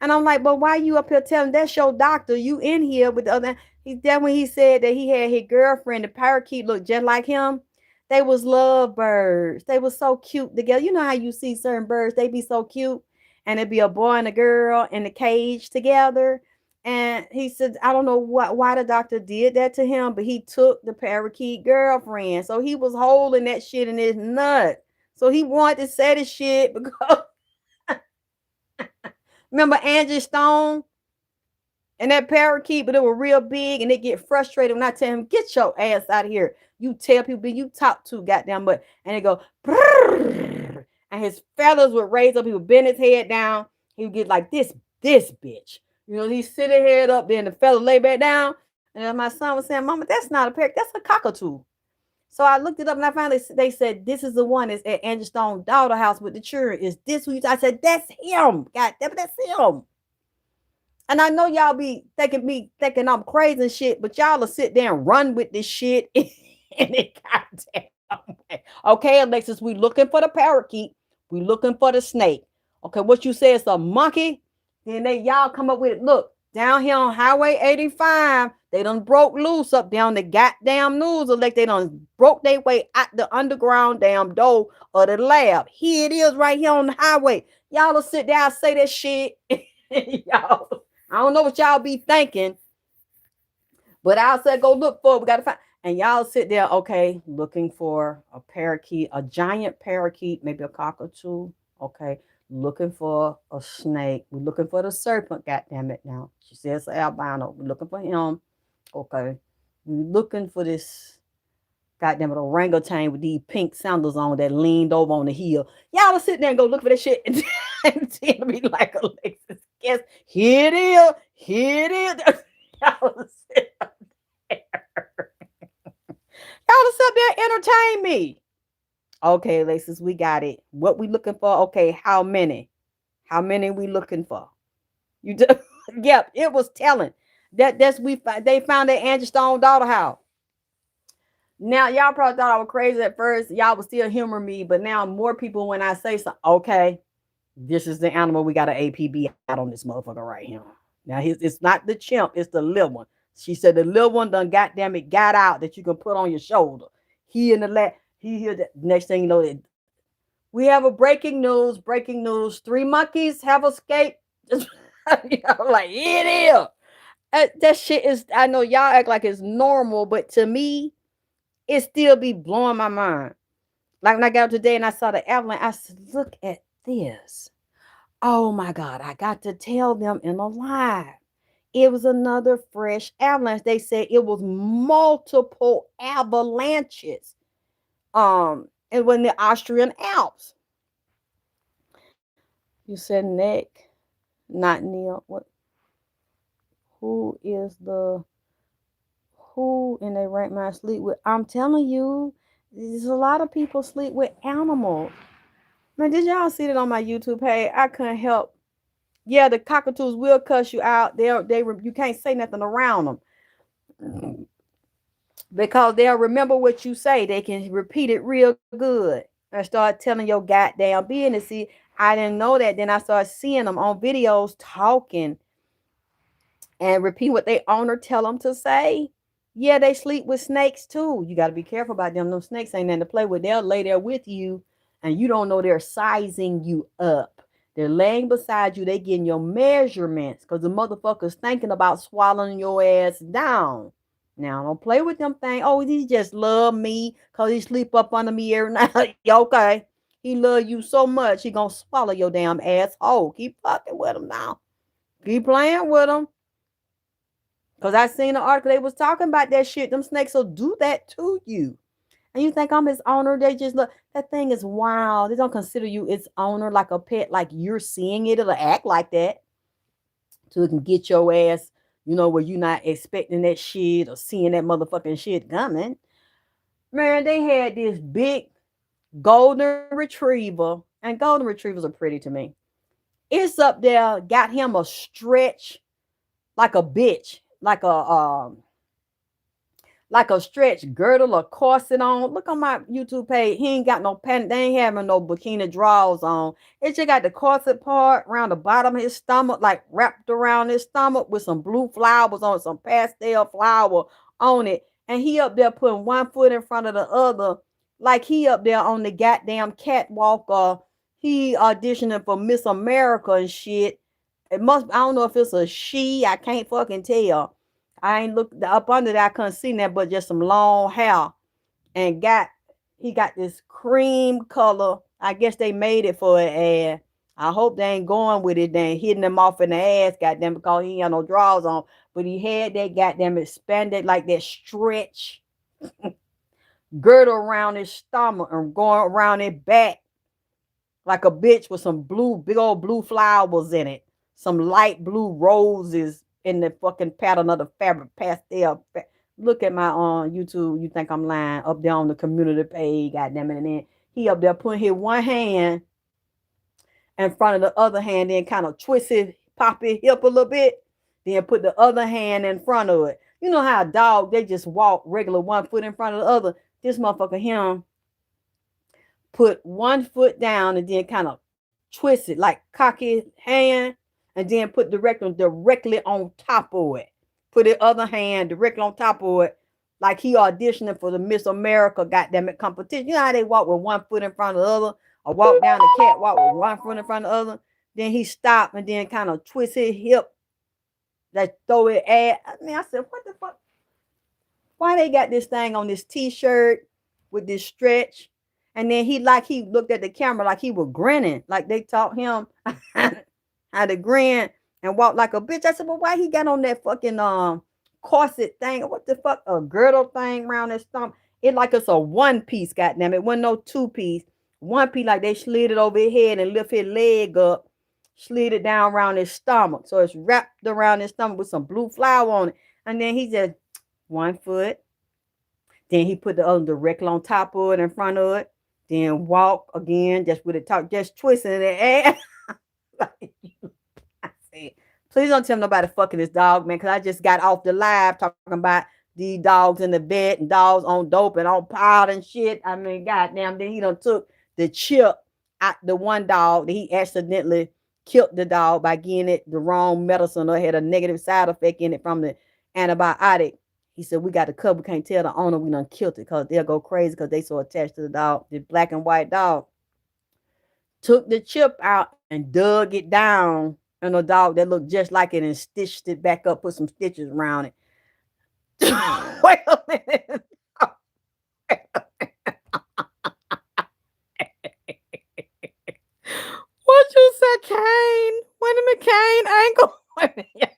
and I'm like, but why you up here telling? That's your doctor. You in here with the other? He then when he said that he had his girlfriend, the parakeet looked just like him. They was lovebirds. They was so cute together. You know how you see certain birds, they be so cute, and it'd be a boy and a girl in the cage together. And he said, I don't know why the doctor did that to him, but he took the parakeet girlfriend. So he was holding that shit in his nut. So he wanted to say the shit because remember Angie Stone and that parakeet, but it was real big and they get frustrated when I tell him, get your ass out of here. You tell people you talk to goddamn but and they go and his feathers would raise up, he would bend his head down, he would get like this bitch. You know, he sit his head up, then the feather lay back down. And my son was saying, Mama, that's not a parakeet, that's a cockatoo. So I looked it up and I found they said this is the one that's at Angie Stone's daughter house with the children. Is this who you? I said, that's him. God damn it, that's him. And I know y'all be thinking I'm crazy and shit, but y'all will sit there and run with this shit in it goddamn way. Okay, Alexis, we looking for the parakeet. We looking for the snake. Okay, what you say is a monkey? Then y'all come up with it. Look, down here on Highway 85, they done broke loose up down the goddamn news. Like they done broke their way out the underground damn door of the lab. Here it is right here on the highway. Y'all will sit there and say that shit. Y'all. I don't know what y'all be thinking, but I'll say go look for it. We gotta find, and y'all sit there, okay, looking for a parakeet, a giant parakeet, maybe a cockatoo. Okay, looking for a snake. We're looking for the serpent. God damn it! Now she says albino. We're looking for him. Okay, we're looking for this. Goddamn it, orangutan with these pink sandals on that leaned over on the hill. Y'all sit there and go look for that shit and tell me like Alexis. Guess here it is. Here it is. Y'all sit up there. Y'all sit there entertain me. Okay, Alexis, we got it. What we looking for? Okay, how many? How many we looking for? You do, yep, it was telling. That's they found that Angie Stone daughter house. Now y'all probably thought I was crazy at first. Y'all would still humor me, but now more people when I say so, okay, this is the animal we got an APB out on this motherfucker right here. Now it's not the chimp, it's the little one. She said the little one done goddamn it got out that you can put on your shoulder. He in the he here the next thing you know that we have a breaking news. Breaking news. 3 monkeys have escaped. Just like it is. That shit is. I know y'all act like it's normal, but to me, it still be blowing my mind. Like when I got up today and I saw the avalanche, I said, look at this. Oh my God, I got to tell them in a live. It was another fresh avalanche. They said it was multiple avalanches. And when the Austrian Alps. You said neck, not Neil. What? Who is the who in their right mind sleep with? I'm telling you, there's a lot of people sleep with animals. Man, did y'all see that on my YouTube page? I couldn't help. Yeah, the cockatoos will cuss you out. You can't say nothing around them because they'll remember what you say. They can repeat it real good and start telling your goddamn business. See, I didn't know that. Then I started seeing them on videos talking and repeat what they owner tell them to say. Yeah, they sleep with snakes too. You got to be careful about them. Those snakes ain't nothing to play with. They'll lay there with you and you don't know they're sizing you up. They're laying beside you. They getting your measurements because the motherfucker's thinking about swallowing your ass down. Now, don't play with them things. Oh, he just love me because he sleep up under me every night. Okay. He love you so much, he gonna swallow your damn asshole. Keep fucking with him now. Keep playing with him. Because I seen an article, they was talking about that shit. Them snakes will do that to you. And you think I'm his owner, they just look, that thing is wild. They don't consider you its owner like a pet, like you're seeing it. It'll act like that. So it can get your ass, where you're not expecting that shit or seeing that motherfucking shit coming. Man, they had this big golden retriever. And golden retrievers are pretty to me. It's up there, got him a stretch like a bitch, like a stretch girdle or corset on. Look on my YouTube page. He ain't got no pant. They ain't having no bikini drawers on. It just got the corset part around the bottom of his stomach, like wrapped around his stomach with some blue flowers on it, some pastel flower on it. And he up there putting one foot in front of the other, like he up there on the goddamn catwalk or he auditioning for Miss America and shit. It must, I don't know if it's a she, I can't fucking tell. I ain't looked up under that, I couldn't see that, but just some long hair. And he got this cream color. I guess they made it for an ad. I hope they ain't going with it. They ain't hitting him off in the ass, goddamn, because he ain't had no drawers on. But he had that goddamn expanded, like that stretch girdle around his stomach and going around his back like a bitch with some blue, big old blue flowers in it. Some light blue roses in the fucking pattern of the fabric pastel. Look at my YouTube. You think I'm lying? Up there on the community page, goddamn it. And then he up there putting his one hand in front of the other hand, then kind of twist his pop his hip a little bit, then put the other hand in front of it. You know how a dog, they just walk regular one foot in front of the other. This motherfucker, him, put one foot down and then kind of twist it, like cock his hand, and then put directly on top of it. Put the other hand directly on top of it, like he auditioning for the Miss America goddamn it competition. You know how they walk with one foot in front of the other, or walk down the catwalk with one foot in front of the other. Then he stopped and then kind of twist his hip, like throw it at. I mean, I said, what the fuck? Why they got this thing on this t-shirt with this stretch? And then he looked at the camera like he was grinning, like they taught him how to grin and walk like a bitch. I said, well, why he got on that fucking corset thing? What the fuck? A girdle thing around his stomach. It like it's a one piece, goddamn it. Wasn't no two piece. One piece, like they slid it over his head and lift his leg up, slid it down around his stomach. So it's wrapped around his stomach with some blue flower on it. And then he just one foot. Then he put the other directly on top of it, in front of it. Then walk again, just with it talk, just twisting it ass. I said, please don't tell nobody fucking this dog, man, because I just got off the live talking about these dogs in the bed and dogs on dope and on powder and shit. I mean, goddamn, then he done took the chip out the one dog that he accidentally killed the dog by giving it the wrong medicine or had a negative side effect in it from the antibiotic. He said, we got to cut. We can't tell the owner we done killed it because they'll go crazy because they so attached to the dog, the black and white dog. Took the chip out and dug it down in a dog that looked just like it and stitched it back up, put some stitches around it. Wait a minute. What you said, Kane? Wait a minute, Kane. I ain't going. Wait a minute.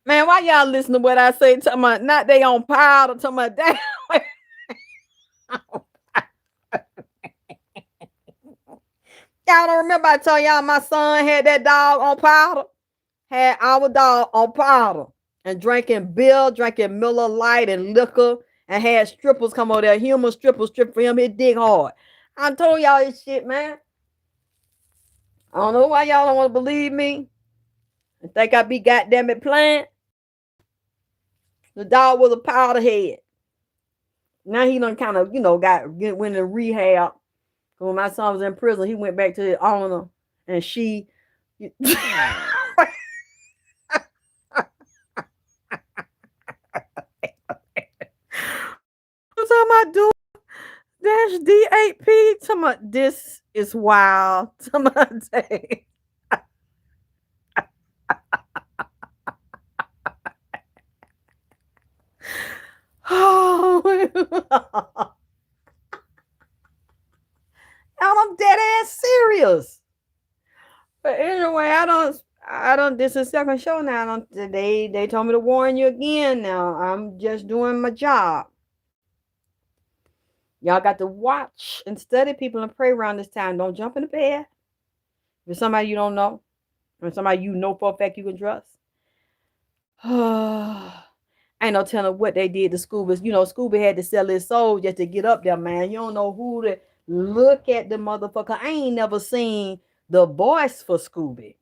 Man, why y'all listen to what I say? Talking about not they on powder, talking about damn. Y'all don't remember I told y'all my son had that dog on powder? Had our dog on powder and drinking beer, drinking Miller Lite and liquor, and had strippers come over there, human strippers strip for him his dick hard. I told y'all this shit, man. I don't know why y'all don't want to believe me. I think I be goddamn it playing. The dog was a powder head. Now he done kind of, went to rehab. When my son was in prison, he went back to the owner and she. What's I do? Dash D8P. Talking about this is wild. Talking about oh, I'm dead ass serious. But anyway, I don't. This is the second show now. They told me to warn you again. Now I'm just doing my job. Y'all got to watch and study people and pray around this time. Don't jump in the bed. If it's somebody you don't know, or somebody you know for a fact you can trust. Ain't no telling what they did to Scuba. Scuba had to sell his soul just to get up there, man. You don't know who to look at the motherfucker. I ain't never seen the voice for Scooby.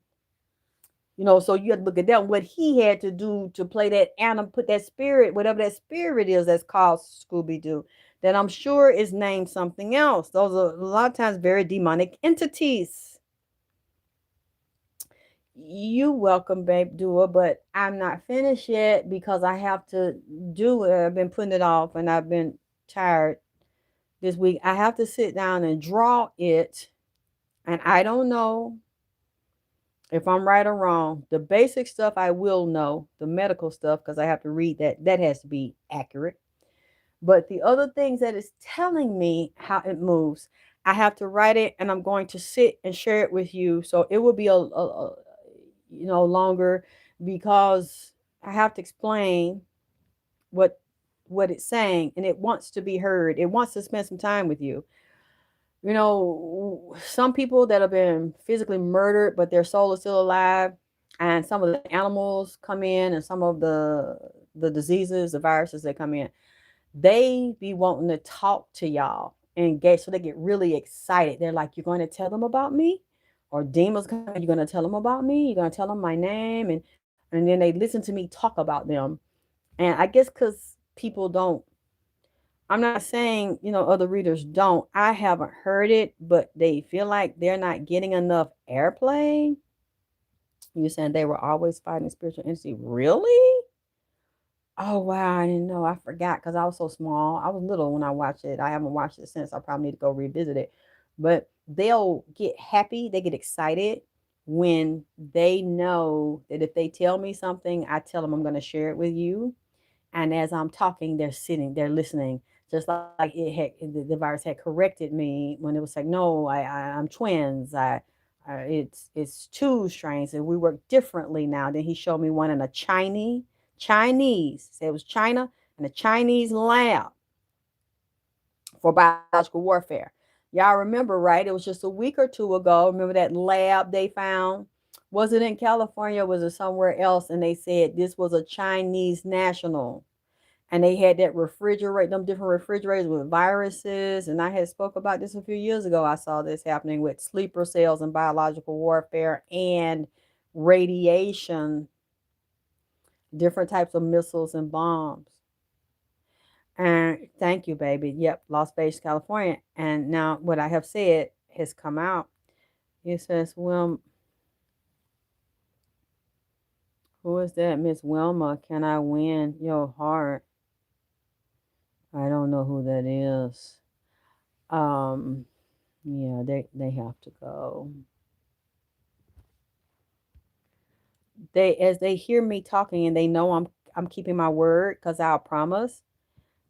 So you have to look at that, what he had to do to play that animal, put that spirit, whatever that spirit is that's called Scooby-Doo, that I'm sure is named something else. Those are a lot of times very demonic entities. You welcome, babe, doer, but I'm not finished yet because I have to do it. I've been putting it off and I've been tired this week. I have to sit down and draw it. And I don't know if I'm right or wrong. The basic stuff I will know, the medical stuff, because I have to read that. That has to be accurate. But the other things that it's telling me how it moves, I have to write it, and I'm going to sit and share it with you. So it will be longer, because I have to explain what what it's saying, and it wants to be heard. It wants to spend some time with you. Some people that have been physically murdered, but their soul is still alive, and some of the animals come in, and some of the diseases, the viruses that come in, they be wanting to talk to y'all and get, so they get really excited. They're like, "You're going to tell them about me?" Or demons come, "You're going to tell them about me? You're going to tell them my name?" And then they listen to me talk about them. And I guess because people don't, I'm not saying, other readers don't. I haven't heard it, but they feel like they're not getting enough airplay. You're saying they were always fighting spiritual entity. Really? Oh, wow. I didn't know. I forgot because I was so small. I was little when I watched it. I haven't watched it since. I probably need to go revisit it. But they'll get happy. They get excited when they know that if they tell me something, I tell them I'm going to share it with you. And as I'm talking, they're sitting, they're listening, just like the virus had corrected me when it was like, no, I'm twins. It's two strains, and we work differently now. Then he showed me one in a Chinese. Said it was China and a Chinese lab for biological warfare. Y'all remember, right? It was just a week or two ago. Remember that lab they found? Was it in California? Or was it somewhere else? And they said this was a Chinese national, and they had that them different refrigerators with viruses. And I had spoke about this a few years ago. I saw this happening with sleeper cells and biological warfare and radiation, different types of missiles and bombs. And thank you, baby. Yep, Las Vegas, California. And now what I have said has come out. It says, well, who is that? Miss Wilma, can I win your heart? I don't know who that is. Um, yeah, they have to go. They, as they hear me talking, and they know I'm keeping my word, because I'll promise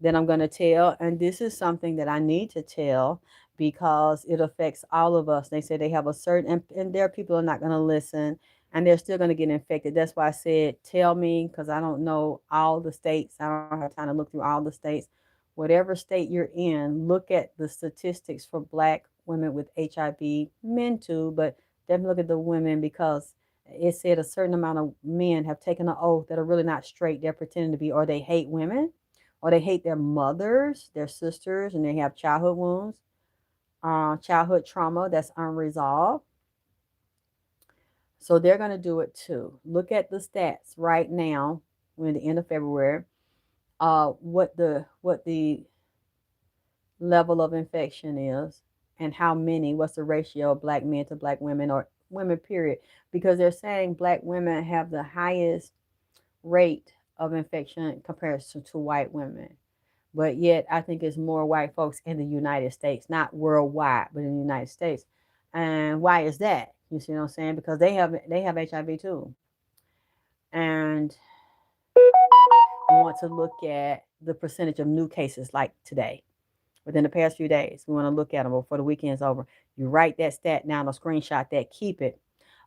that I'm going to tell. And this is something that I need to tell, because it affects all of us. They say they have a certain, and there are people who are not going to listen, and they're still going to get infected. That's why I said, tell me, because I don't know all the states. I don't have time to look through all the states. Whatever state you're in, look at the statistics for Black women with HIV, men too, but definitely look at the women, because it said a certain amount of men have taken an oath that are really not straight. They're pretending to be, or they hate women, or they hate their mothers, their sisters, and they have childhood wounds, childhood trauma that's unresolved. So they're going to do it too. Look at the stats right now. We're in the end of February. What the level of infection is, and how many. What's the ratio of Black men to Black women, or women period? Because they're saying Black women have the highest rate of infection compared to white women. But yet, I think it's more white folks in the United States, not worldwide, but in the United States. And why is that? You see what I'm saying? Because they have HIV too. And we want to look at the percentage of new cases, like today, within the past few days. We want to look at them before the weekend's over. You write that stat down or screenshot that, keep it.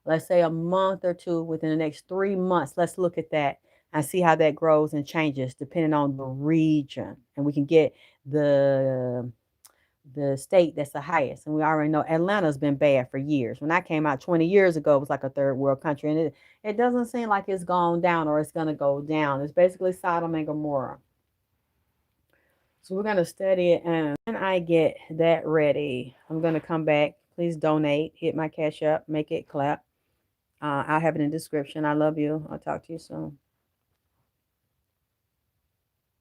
Let's say a month or two, within the next 3 months, let's look at that and see how that grows and changes depending on the region. And we can get the the state that's the highest. And we already know Atlanta's been bad for years. When I came out 20 years ago, it was like a third world country. And it doesn't seem like it's gone down or it's going to go down. It's basically Sodom and Gomorrah. So we're going to study it. And when I get that ready, I'm going to come back. Please donate. Hit my cash up. Make it clap. I'll have it in the description. I love you. I'll talk to you soon.